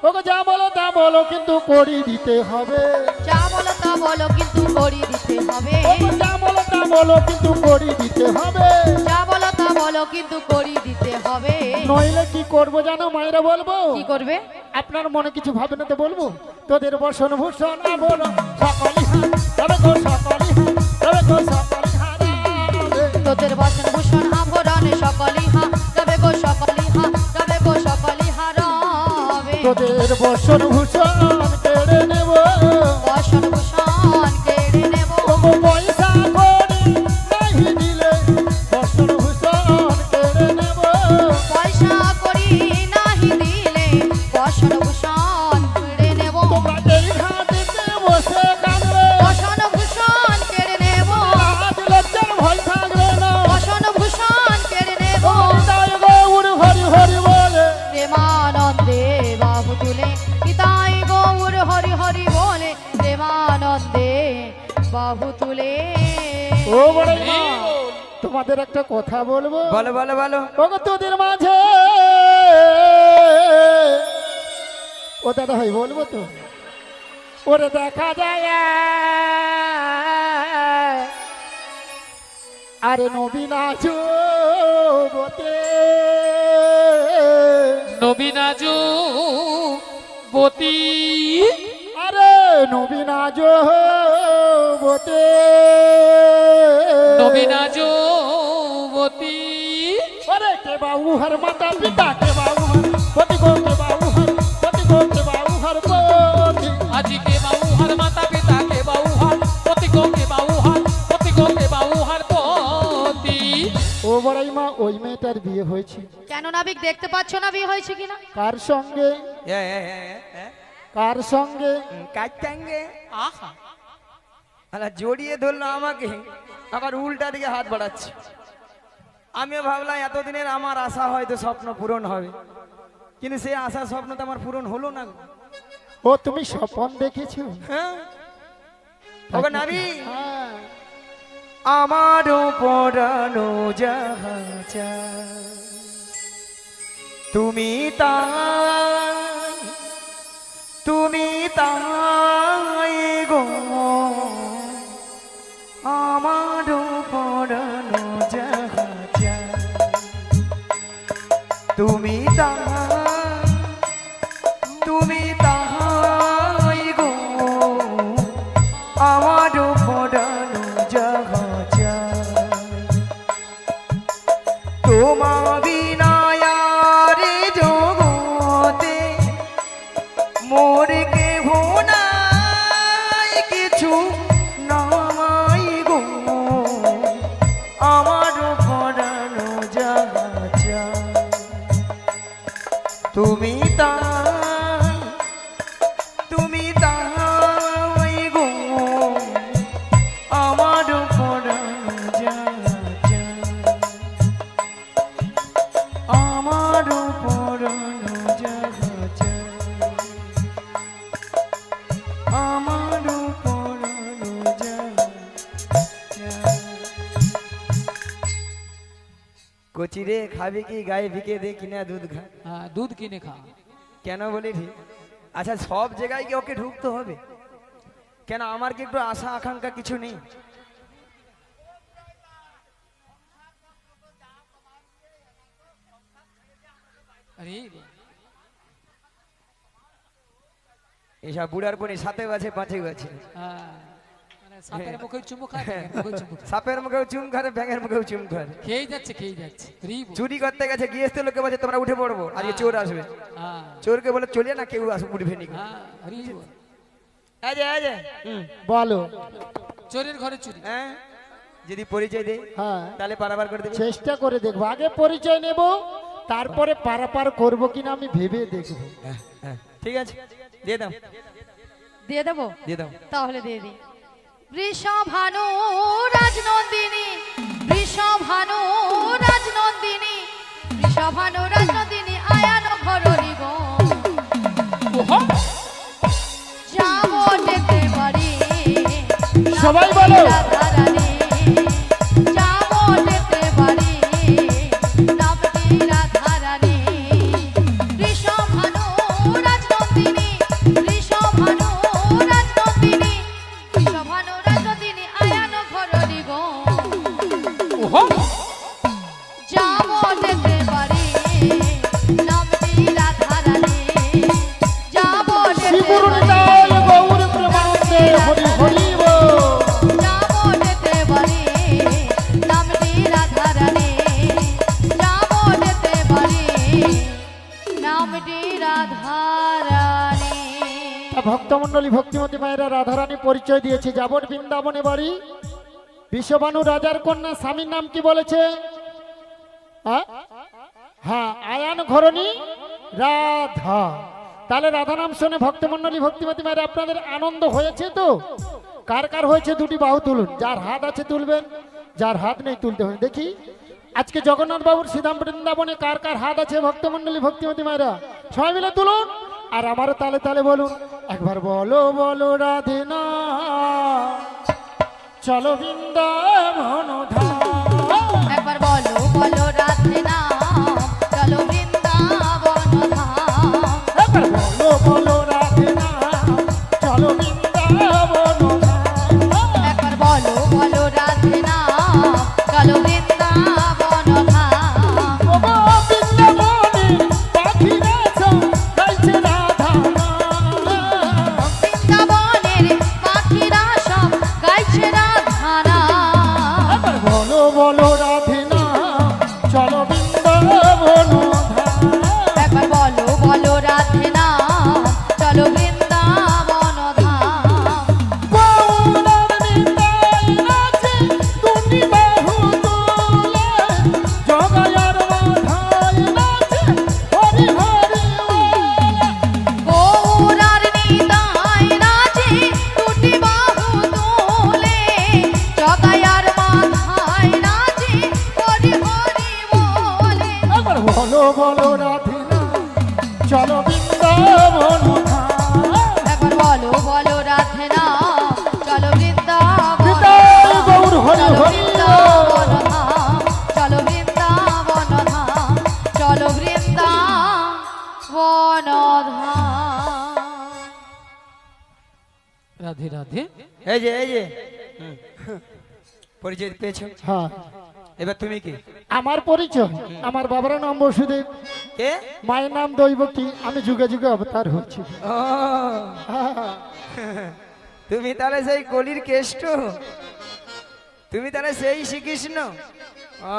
ওকে যা বলো তা বলো, কিন্তু করি দিতে হবে। যা বলো তা বলো কিন্তু করি দিতে হবে। ওকে যা বলো তা বলো, কিন্তু করি দিতে হবে। যা বলো তা বলো কিন্তু করি দিতে হবে। নইলে কি করবো জানো মায়েরা, বলবো? কি করবে? আপনার মনে কিছু ভাবে না তো বলবো? তোদের বসন ভূষণ বলো সকলি হাত, তবে গো সকলি হাত, তবে গো সকলি হাত। তোদের বসন ভূষণ আভরণে সকলি হা, তবে গো সকলি হা, তবে গো সকলি হারবে। তোদের বসন ভূষণ কেড়ে নেব, বসন ভূষণ কেড়ে নেব। তবু পয়সা করি নাহি দিলে বসন ভূষণ কেড়ে বড়াই মা, এই বল। তোমাদের একটা কথা বলবো। বলো বলো বলো। ওগো তোদের মাঝে ও দাদা ভাই বলবো তো, ওরে দেখা যায় আরে নবীনা যুবতে, নবীনা যুবতী, আরে নবীনা যুবতে, নবীনা যুবতী, ওরে কে বাবু হর মাতা পিতা, কে বাবু হর পতি গো, কে বাবু হর পতি গো, কে বাবু হর পতি। আজি কে বাউ হার মাতা পিতা কে বাউ হার পতি গো, কে বাউ হার পতি গো, কে বাউ হার পতি। ও বড়াই মা, ওই মেয়েটার বিয়ে হয়েছে। কেন নাবিক দেখতে পাচ্ছ না বিয়ে হয়েছে কিনা? কার সঙ্গে? কার সঙ্গে? কাটটাঙ্গে আহা, আলা জড়িয়ে ধরলো আমাকে, আবার উল্টা দিকে হাত বাড়াচ্ছে। আমিও ভাবলাম এতদিনের আমার আশা হয়তো স্বপ্ন পূরণ হবে, কিন্তু সেই আশা স্বপ্ন তো আমার পূরণ হলো না গো। ও তুমি স্বপন দেখেছো? হ্যাঁ ওগো নাবি, হ্যাঁ। আমারও পরানো জাহাজা, তুমি তাই, তুমি তাই গো, আমারও পরানো জাহাজা, তুমি তাই, তুমি তাই গো, আমারও পরানো জাহাজা, তোমা বিনা রে জগতে মোর কেহ নাই, কিছু নাই গো, আমারও পরানো জাহাজা, তুমি তাই, তুমি তাই গো, আমারও পরানো জাহাজা, আমারও পরানো জাহাজা, আমারও পরানো জাহাজা। কচি রে খাবি কি গায়ে ভিকে দে কিনা দুধ খা। হ্যাঁ, দুধ কিনে খা। কেন বলি রে? আচ্ছা সব জায়গায় কি ওকে ঢুকতে হবে? কেন আমার কি একটু আশা আকাঙ্ক্ষা কিছু নেই? আরে এসব বুড়ার পনি সাথে আছে পাঁচে আছে। হ্যাঁ, মানে সাপের মুখে চুমু খায়, ব্যাঙের মুখে চুমু খায়। সাপের মুখেও চুম খারে, ব্যাঙের মুখেও চুম খারে। খেয়ে যাচ্ছে, খেয়ে যাচ্ছে। রে বল। চুরি করতে গেছে, গিয়েছে লোকে বলছে তোমরা উঠে পড়বো, আজকে চোর আসবে। হ্যাঁ, চোরকে বলে চলে না, কেউ আসবে উঠবে নি। হ্যাঁ, আরে বল। এই যে এই যে বলো। চোরের ঘরে চুরি। হ্যাঁ, যদি পরিচয় দেয় হ্যাঁ, তাহলে পারাবার করে দেবে। চেষ্টা করে দেখবো, আগে পরিচয় নেব, তারপরে পারাপার করবো কিনা আমি ভেবে দেখবো। হ্যাঁ, ঠিক আছে, দিয়ে দাও দিয়ে দেবো? দিয়ে দাও। তাহলে দিয়ে দিই। বৃষভানু রাজনন্দিনী, বৃষভানু রাজনন্দিনী, বৃষভানু রাজনন্দিনী আয়ান ঘরণী গো, ওহো, যাবো যেতে পারি সবাই বলো। রাধারানী, যাবো যেতে পারি নামটি রাধারানী, বৃষভানু রাজনন্দিনী, বৃষভানু রাজনন্দিনী, বৃষভানু রাজনন্দিনী আয়ান ঘরণী গো, ওহো, যাবো যেতে পারি নামটি রাধারানী, যাবো যেতে শিবুর পারি নিতাই গৌর প্রেমানন্দে হরি হরি বল। যাবো যেতে পারি নামটি রাধারানী, যাবো যেতে পারি নামটি রাধারানী। ভক্তমন্ডলী ভক্তিমতী মায়েরা রাধারানী পরিচয় দিয়েছে। যাবর বৃন্দাবনে বাড়ি। বিশ্ববানু রাজার কন্যা স্বামীর নাম কি বলেছে? হ্যাঁ, আয়ান ঘরণী রাধা। তাহলে রাধা নাম শুনে ভক্তমন্ডলী ভক্তিমতী মায়েরা আপনাদের আনন্দ হয়েছে তো? কার কার হয়েছে দুটি বাহু তুলুন, যার হাত আছে তুলবেন, যার হাত নেই তুলতে হবে। দেখি আজকে জগন্নাথ বাবুর শ্রীধাম বৃন্দাবনে কার কার হাত আছে ভক্তমন্ডলী ভক্তিমতী মায়েরা, সবাই মিলে তুলুন আর আমারও তালে তালে বলুন একবার, বলো বলো রাধে না, চলো বৃন্দাবন ধাম। একবার বলো বলো রাধে নাম চলো বৃন্দাবন ধাম। একবার বলো বলো রাধে নাম চলো বৃন্দাবন ধাম। একবার বলো বলো রাধে নাম চলো বৃন্দাবন ধাম। ওগো বৃন্দাবনের পাখিরা সব গাইছে রাধা নাম। বৃন্দাবনের পাখিরা সব গাইছে রাধা নাম। একবার বলো বলো রাধে নাম চলো বৃন্দাবন ধাম। একবার বলো বলো রাধে নাম চলো বৃন্দাবন ধাম। গৌরার নিতাই নাচে দুটি বাহু তোলে, জগায়ার মাথায় নাচে হরি হরি বলে। গৌরার নিতাই নাচে দুটি বাহু তোলে, জগায়ার মাথায় নাচে হরি হরি বলে। একবার বলো বলো রাধে নাম চলো বৃন্দাবন ধাম। একবার বলো বলো রাধে নাম চলো বৃন্দাবন নিতাই গৌর হরি চলো হরি বৃন্দাবন ধাম চলো বৃন্দাবন ধাম চলো বৃন্দাবন ধাম। রাধে রাধে। এই যে পরিচয় পেয়েছো? হ্যাঁ, এবার তুমি কি? আমার পরিচয়, আমার বাবার নাম বসুদেব, কে? মায়ের নাম দৈবকী, আমি যুগে যুগে অবতার হচ্ছি। ও, তুমি তাহলে সেই কলির কেষ্ট, তুমি তাহলে সেই শ্রীকৃষ্ণ। ও,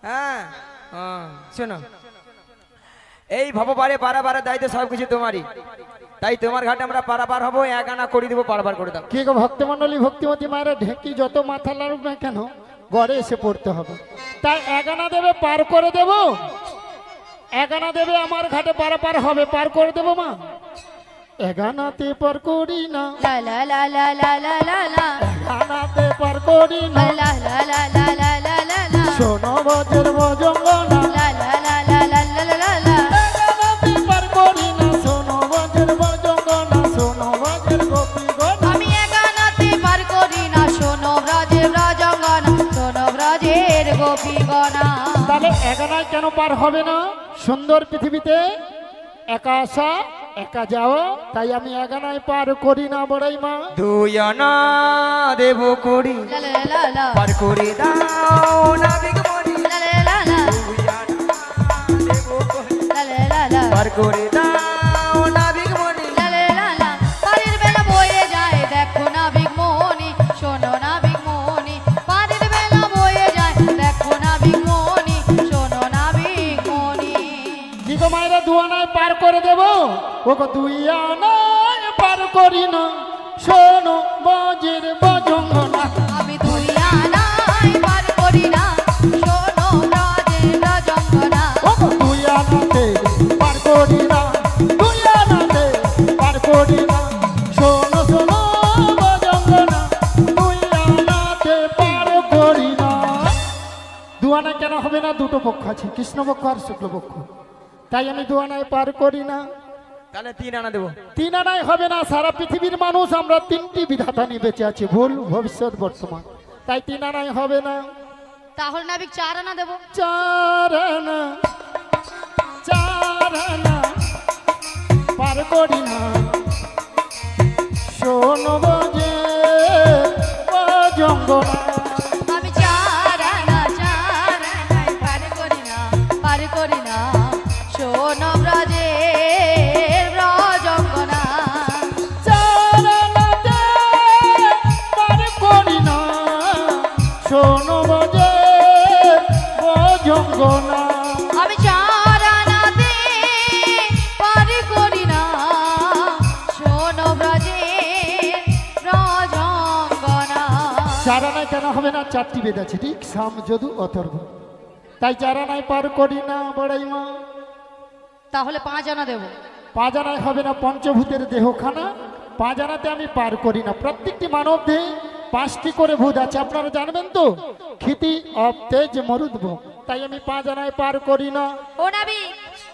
হ্যাঁ, ও, শোনো, এই ভবপারে পারাবারে দায়িত্ব সবকিছু তোমারই, তাই তোমার ঘাটে আমরা পারাপার হবো, এক আনা করে দেবো, পারাপার করে দাও। কি গো ভক্তমন্ডলী, ভক্তিমতী মায়েরা, ঢেঁকি যত মাথা লাড়ুক না কেন ঘরে এসে পড়তে হবে। তাই এগানা দেবে, পার করে দেব। এগানা দেবে, আমার ঘাটে পারাপার হবে, পার করে দেবো মা। এগানাতে পার করি না, লা লা লা লা লা লা লা লা এগানাতে পার করি না, লা লা লা লা লা লা লা লা শোনো বজের বজঙ্গনা। লা লা লা লা লা লা লা লা লা। এগানাতে পার করি না, শোনো বজের বজঙ্গনা, শোনো বজের গোপী গনা। আমি একানাতে পার করি না, শোনো ব্রজের ব্রজঙ্গনা, শোনো ব্রজের গোপীগণা। তাহলে এগানায় কেন পার হবে না? সুন্দর পৃথিবীতে একা আসা একা যাও, তাই আমি এগানায় পার করি না বড়াই মা। দুই আনা দেব করি, লা লা লা লা পার করে দাও না বিগমনি। লা লা লা লা দুই আনা দেব করি, লা লা লা লা পার করে দাও না বিগমনি। লা লা লা লা। পারের বেলা বয়ে যায় দেখো না বিগমনি, শোনো না বিগমনি। পারের বেলা বয়ে যায় দেখো না বিগমনি, শোনো না বিগমনি। কি গো মায়েরা, দুয়ানায় পার করে দেব? ওগো দুই আনায় পার করি না, শোনো বজের বজঙ্গনা। আমি দুই আনায় পার করি না, শোনো ব্রজের ব্রজঙ্গনা। ওগো দুই আনাতে পার করি না, দুই আনাতে পার করি না, শোনো শোনো বজঙ্গনা, দুই আনাতে পার করি না। দুয়ানা কেন হবে না? দুটো পক্ষ আছে, কৃষ্ণপক্ষ আর শুক্লপক্ষ, তাই আমি দুয়ানায় পার করি না। তাহলে তিন আনা দেবো। তিন আনায় হবে না। সারা পৃথিবীর মানুষ আমরা তিনটি বিধাতা নিয়ে বেঁচে আছি, ভুল, ভবিষ্যৎ, বর্তমান, তাই তিন আনায় হবে না। তাহলে নাবিক 4 আনা দেবো। চার আনা, চার আনা পার করি না, শোনো বজে বজঙ্গনা। আমি 4 আনায় পার করি না, পার করি না, শোনো ব্রজের ব্রজঙ্গনা। চার আনাতে পার করি না, শোনো বজে বজঙ্গনা। আমি 4 আনাতে পার করি না, শোনো ব্রজের ব্রজঙ্গনা। চার আনায় কেন হবে না? চারটি বেদ আছে, ঠিক, সাম, যদু, অথর্ব, তাই চার আনায় পার করি না বড়াই মা। তাহলে 5 আনা দেবো। পাঁচ আনায় হবে না, পঞ্চভূতের দেহখানা, পাঁচ আনাতে আমি পার করি না। প্রত্যেকটি মানব দেহে 5টি করে ভূত আছে, আপনারা জানবেন তো, ক্ষিতি, অপ, তেজ, মরুদ্ভ, তাই আমি 5 আনায় পার করি না। ও নাবিক,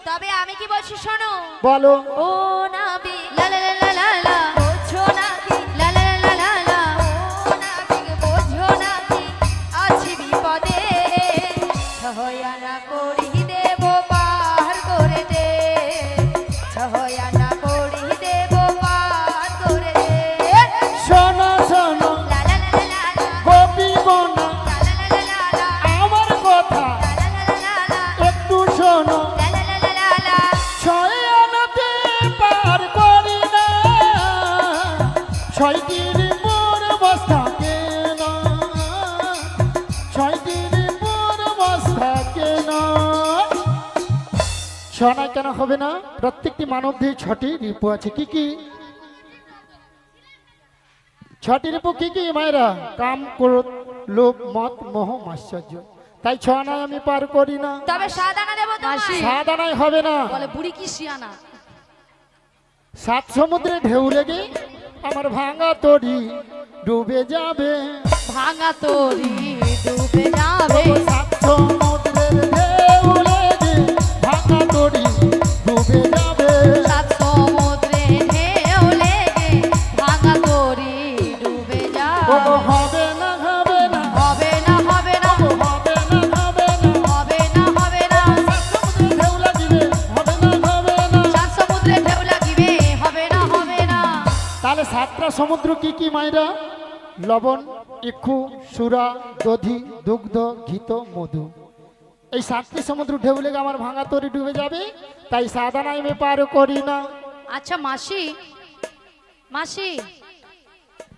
তবে আমি কি বলছি শোনো। বলো। ও নাবিক, লা লা লা লা লা, বুঝছো নাকি? লা লা লা লা লা, ও ছহয়ানা করি দেব পার করে দে, ছহয়ানা করি দেব পার করে দে। শোনো শোনো লা লা লা লা লা, গোপী বোনা, লা লা লা লা লা, আমার কথা লা লা লা লা লা, একটু শোনো। লা লা লা লা লা লা। ছয় আনাতে পার করি না, ছয়টির মোর বস্তাকে না, ছয়টির মোর বস্তাকে না। ছনায় কেন হবে না? প্রত্যেকটি মানব দেহে ছটি রিপু আছে। কি কি ছটি রিপু? কি কি মায়েরা? কাম, ক্রোধ, লোভ, মদ, মোহ, মাশ্চর্য। তাই ছনায় আমি পার করি না। তবে সাদানা দেবো তোমায়। সাদানায় হবে না। বলে বুড়ি কি শিয়ানা। সাত সমুদ্রে ঢেউ লেগে আমার ভাঙা তরি ডুবে যাবে। ভাঙা তরি ডুবে যাবে। সাত সমুদ্রের ঢেউ লেগে ভাঙা তরি ডুবে যাবে। সাত সমুদ্রে ঢেউ লেগে ভাঙা তরি ডুবে ও যাবে। হবে না হবে না, হবে না হবে না, ও হবে না হবে না, হবে না হবে না, সমুদ্রে ঢেউ লাগিবে হবে না হবে না। সাত সমুদ্রে ঢেউ লাগিবে হবে না হবে না। তাহলে সাতটা সমুদ্র কি কি মাইরা? লবণ, ইক্ষু, সুরা, দধি, দুগ্ধ, ঘিত, মধু। এই সাতটি সমুদ্র ঢেউ লেগে আমার ভাঙা তরি ডুবে যাবে। তাই সাদানায় আমি পার করি না। আচ্ছা মাসি, মাসি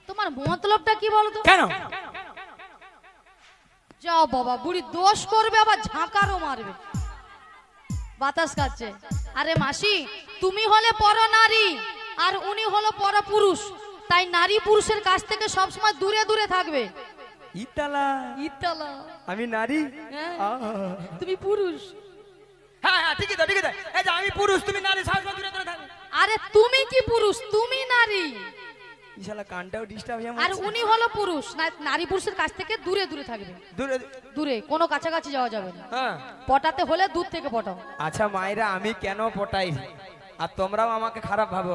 তোমার মতলবটা কি বলো তো? কেন? যাও বাবা, বুড়ি দোষ করবে আবার ঝাঁকারও মারবে, বাতাস কাটছে। আরে মাসি, তুমি হলে পর নারী আর উনি হলো পর পুরুষ, তাই নারী পুরুষের কাছ থেকে সবসময় দূরে দূরে থাকবে। ইতালা ইতালা, আমি নারী। হ্যাঁ, আহ। তুমি পুরুষ। হ্যাঁ হ্যাঁ ঠিকই তো ঠিকই তো। এই যে আমি পুরুষ, তুমি নারী, সবসময় দূরে দূরে থাকবে। আরে তুমি কি পুরুষ? তুমি নারী। ইশালা কানটাও ডিস্টার্ব হয়ে আর উনি হলো পুরুষ, নারী পুরুষের কাছ থেকে দূরে দূরে থাকবে। দূরে। দূরে, কোনো কাছাকাছি যাওয়া যাবে না। হ্যাঁ। পটাতে হলে দূর থেকে পটাও। আচ্ছা মায়েরা, আমি কেন পটাই আর তোমরাও আমাকে খারাপ ভাবো?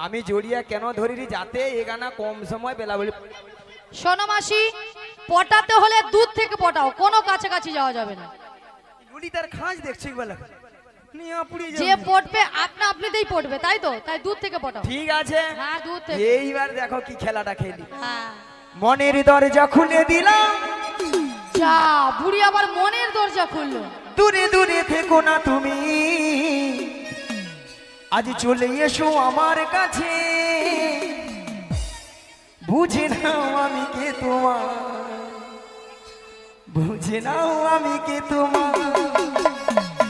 আমি জড়িয়া কেন ধরি যাতে এ গানা কম সময় বেলা বলি। শোনো মাসি, পটাতে হলে দূর থেকে পটাও, কোনো কাছাকাছি যাওয়া যাবে না। ললিতার খাঁজ দেখছি বলে নিয়া পুড়ি যে যাবে। পটবে আপনা আপনিতেই পটবে, তাই তো? তাই দূর থেকে পটাও। ঠিক আছে, হ্যাঁ, দূর থেকে। এইবার দেখো কি খেলাটা খেলি। হ্যাঁ। মনের দরজা খুলে দিলাম, যা, বুড়ি আবার মনের দরজা খুললো। দূরে দূরে থেকো না তুমি, আজ চলে এসো আমার কাছে, বুঝে নাও আমি কে তোমার, বুঝে নাও আমি কে তোমার।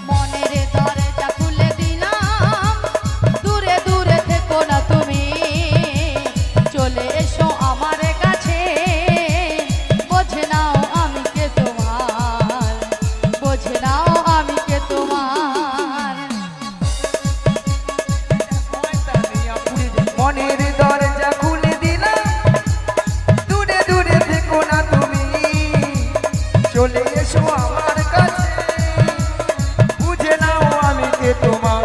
মনের দরজা খুলে দিলাম, দূরে দূরে থেকো না তুমি, চলে এসো আমার কাছে, বোঝে নাও আমি কে তোমার, বোঝে নাও আমি কে তোমার। মনের দরজা খুলে দিলাম, দূরে দূরে থেকো না তুমি, চলে এসো আমার কাছে, বুঝে নাও আমি কে তোমার,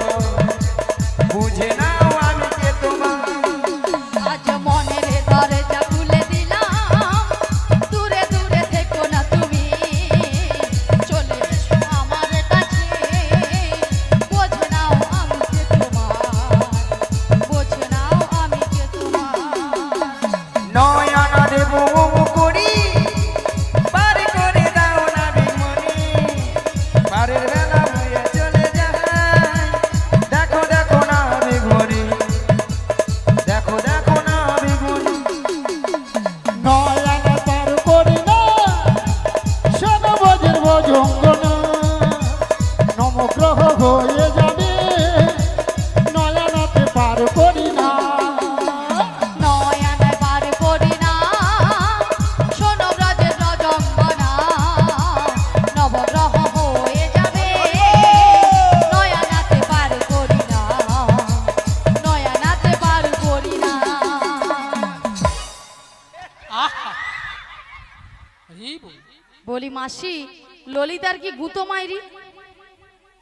বুঝে নাও আমি কে তোমার। আজ মনের দরজা খুলে দিলাম, দূরে দূরে থেকো না তুমি, চলে এসো আমার কাছে, বোঝে নাও আমি কে তোমার, বোঝে নাও আমি কে তোমার। নয়না দেব করি, পার করে দাও না বিমনি, পারের বেলা হয়ে চলে যায়, দেখো দেখো না আমি ঘুরি, দেখো দেখো না আমি ঘুরি। নয়না পার করি না, শোনো বজ্র ভজঙ্গনা, নমগ্রহ হয়ে যাবে, নয়নাতে পার করি না। নয়না পার করি না, শোনো ব্রজের রজঙ্গনা, নবগ্রহ হয়ে যাবে, নয়নাতে পার করি না, নয়নাতে পার করি না। আহা এই বল। বলি মাসি, ললিতার কি গুতো মাইরি?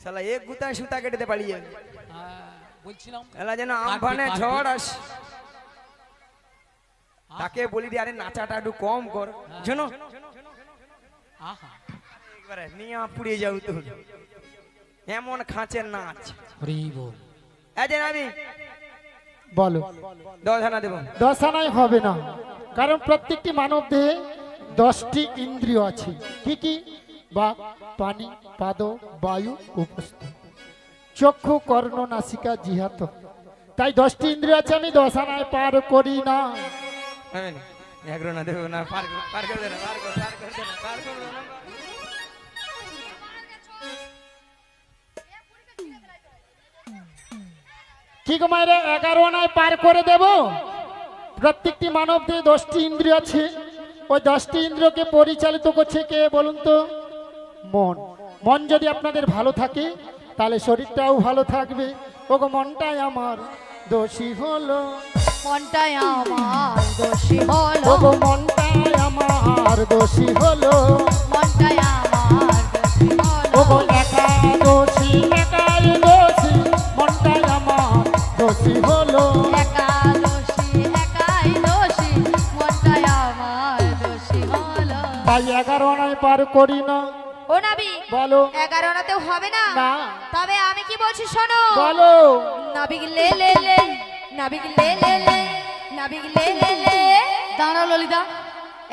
শালা এক গুতায় সুতা কেটে পালিয়ে যাবে। বলছিলাম এলা যেন কাটবে, আমফানে কাটবে। ঝড় আস। তাকে বলি দি আরে নাচাটা একটু কম কর, শোনো আহা করে নিয়ে পুড়িয়ে যাও তো এমন খাঁচের নাচ হরি বল। এই যে আমি বলো 10 আনা দেবো। 10 আনায় হবে না, কারণ প্রত্যেকটি মানব দেহে 10টি ইন্দ্রিয় আছে। কি কি? বা পানি, পাদ, বায়ু, উপস্থিত, চক্ষু, কর্ণ, নাসিকা, জিহ্বা, ত্বক। তাই 10টি ইন্দ্রিয় আছে, আমি 10 আনায় পার করি না। হবে না, 11 আনা দেবো না, পার করে দে না, পার করে দে না, পার করে দে না। কি গো মায়েরা, 11 আনায় পার করে দেব? প্রত্যেকটি মানব দেহে 10টি ইন্দ্রিয় আছে। ওই 10টি ইন্দ্রিয়কে পরিচালিত করছে কে বলুন তো? মন। মন যদি আপনাদের ভালো থাকে তাহলে শরীরটাও ভালো থাকবে। ওগো মনটাই আমার দোষী হলো, মনটাই আমার দোষী হলো, ওগো মনটাই আমার দোষী হলো, মনটাই আমার দোষী হলো, ওগো একা দোষী, একাই দোষী, মনটাই আমার দোষী হলো। একাই দোষী, মনটাই আমার দোষী হলো। তাই 11 আনায় পার করি না। ও নাবি বলো। 11 আনাতেও হবে না? না। তবে আমি কি বলছি শোনো। বলো। নাবিক লে লে লে, নাবিক লে লে লে, নাবিক লে লে লে। দাঁড়াও ললিতা,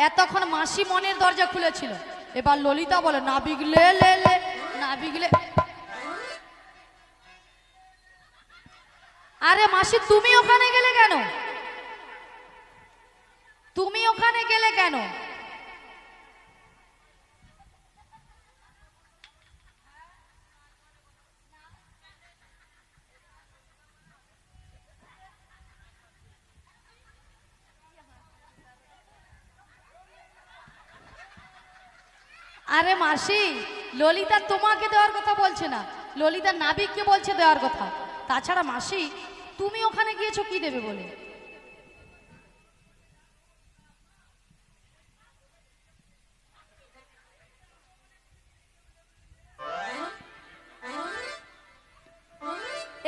এতক্ষণ মাসি মনের দরজা খুলেছিল, এবার ললিতা বলে না বিগলে লে লে, না বিগলে। আরে মাসি তুমি ওখানে গেলে কেন? তুমি ওখানে গেলে কেন? আরে মাসি, ললিতা তোমাকে দেওয়ার কথা বলছে না, ললিতা নাবিককে বলছে দেওয়ার কথা। তাছাড়া মাসি, তুমি ওখানে গিয়েছো কি দেবে বলে?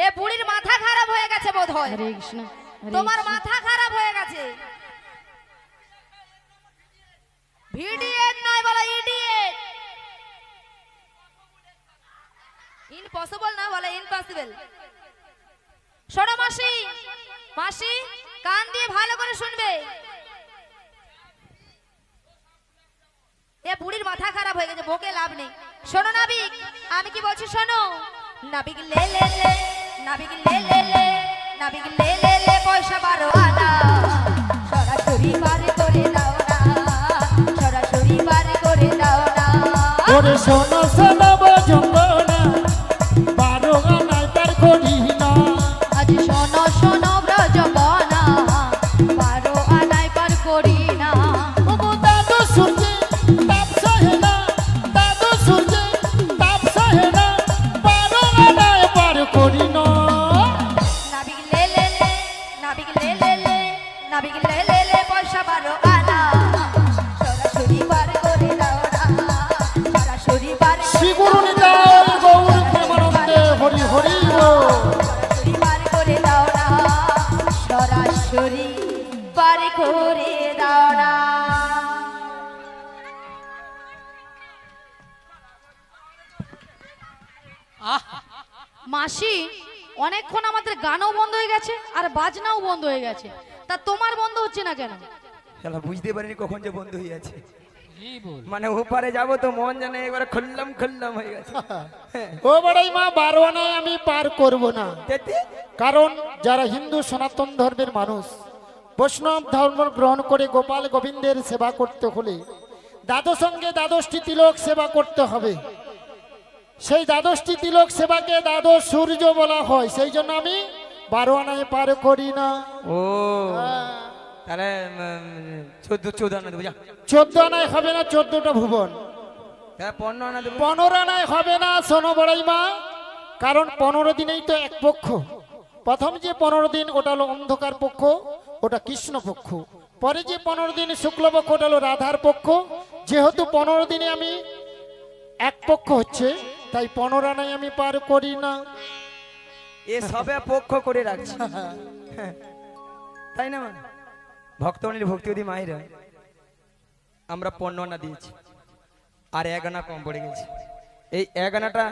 এ বুড়ির মাথা খারাপ হয়ে গেছে বোধ হয়। হরে কৃষ্ণ, হরে তোমার কৃষ্ণ। মাথা খারাপ হয়ে গেছে। ভিডিয়েট নয় বলা, ইডিয়েট। ইম্পসিবল না বলা, ইম্পসিবল। শোনো মাসি, মাসি কান দিয়ে ভালো করে শুনবে। এ বুড়ির মাথা খারাপ হয়ে গেছে, বকে লাভ নেই। শোনো নাবিক, আমি কি বলছি শোনো। নাবিক লে লে লে, নাবিক লে লে লে, নাবিক লে লে লে, পয়সা 12 আনা সরাসরি বার করে দাও না, সরাসরি বার করে দাও না। ওরে শোনো শোনো বজঙ্গনা, 12 আনায় পার করি না। আজ শোনো শোনো ব্রজবনা, 12 আনায় পার করি না। ওগো দাদু সূর্যে তাপ সহে না, দাদু সূর্যে তাপ সহে না, 12 আনায় পার করি না। নাবিক লে লে লে, নাবিক লে লে লে, নাবিক লে লে লে, পয়সা 12 আনা সরাসরি বার করে দাও না, সরাসরি বার করে শিগুরু নিতাই গৌর প্রেমানন্দে হরি হরি বল। সরাসরি বার করে দাও না, সরাসরি বার করে দাও না। মাসি, অনেকক্ষণ আমাদের গানও বন্ধ হয়ে গেছে আর বাজনাও বন্ধ হয়ে গেছে, তা তোমার বন্ধ হচ্ছে না কেন? শালা বুঝতে পারিনি কখন যে বন্ধ হয়ে যাচ্ছে। হরি বল। মানে ওপারে যাবো তো মন জানে একবারে খুললাম খুললাম হয়ে গেছে। ও বড়াই মা, 12 আনায় আমি পার করব না। তেতে? কারণ যারা হিন্দু সনাতন ধর্মের মানুষ, বৈষ্ণব ধর্ম গ্রহণ করে গোপাল গোবিন্দের সেবা করতে হলে দ্বাদশঙ্গে 12টি তিলক সেবা করতে হবে। সেই 12টি তিলক সেবাকে দ্বাদশ সূর্য বলা হয়, সেই জন্য আমি 12 আনায় পার করি না। ও তাহলে 14 আনা দেবো যা। 14 আনায় হবে না, 14টা ভুবন। তাহলে 15 আনা দেবো। 15 আনায় হবে না। শোনো বড়াই মা, কারণ 15 দিনেই তো এক পক্ষ। প্রথম যে 15 দিন ওটা হলো অন্ধকার পক্ষ, ওটা কৃষ্ণ পক্ষ। পরে যে 15 দিন শুক্লপক্ষ, ওটা হলো রাধার পক্ষ। যেহেতু 15 দিনে আমি এক পক্ষ হচ্ছে, তাই 15 আনায় আমি পার করি না। এ সবে পক্ষ করে রাখছি, তাই না? ভক্তমণির ভক্তিবতী মায়েরা আমরা 15 আনা দিয়েছি। আর 1 আনা কম পড়ে গেছে। এই 1 আনাটা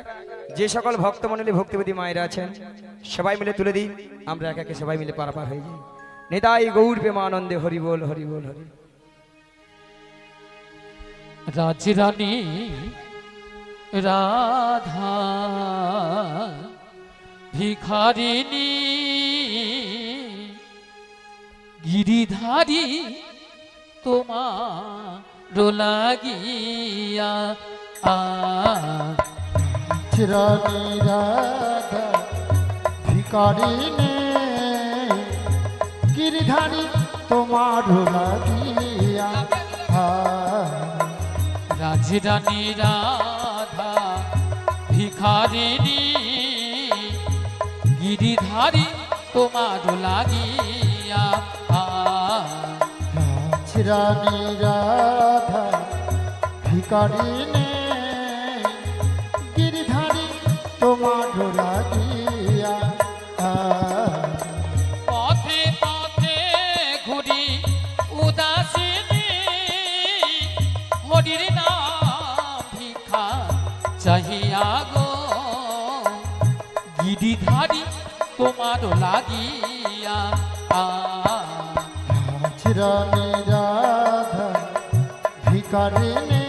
যে সকল ভক্তমণ্ডলী ভক্তিবতী মায়েরা আছেন সবাই মিলে তুলে দিই, আমরা একে একে সবাই মিলে পারাপার হয়ে যাই। নিতাই গৌর প্রেমানন্দে হরি বল হরি বল হরি। রাজরানী রাধা ভিখারিণী গিরিধারী তোমার লাগিয়া রানী রাধা ভিখারিণী গিরিধারী তোমার লাগিয়া রাজরানী রাধা ভিখারিণী গিরিধারী তোমার লাগিয়া রানী রাধা ভিখারিণী গিরিধারী তোমার লাগিয়া পথে পথে ঘুরি উদাসিনী হরির নাম ভিক্ষা চাহিয়া গো গিরিধারী তোমার লাগিয়া রানী রাধা ভিখারিণী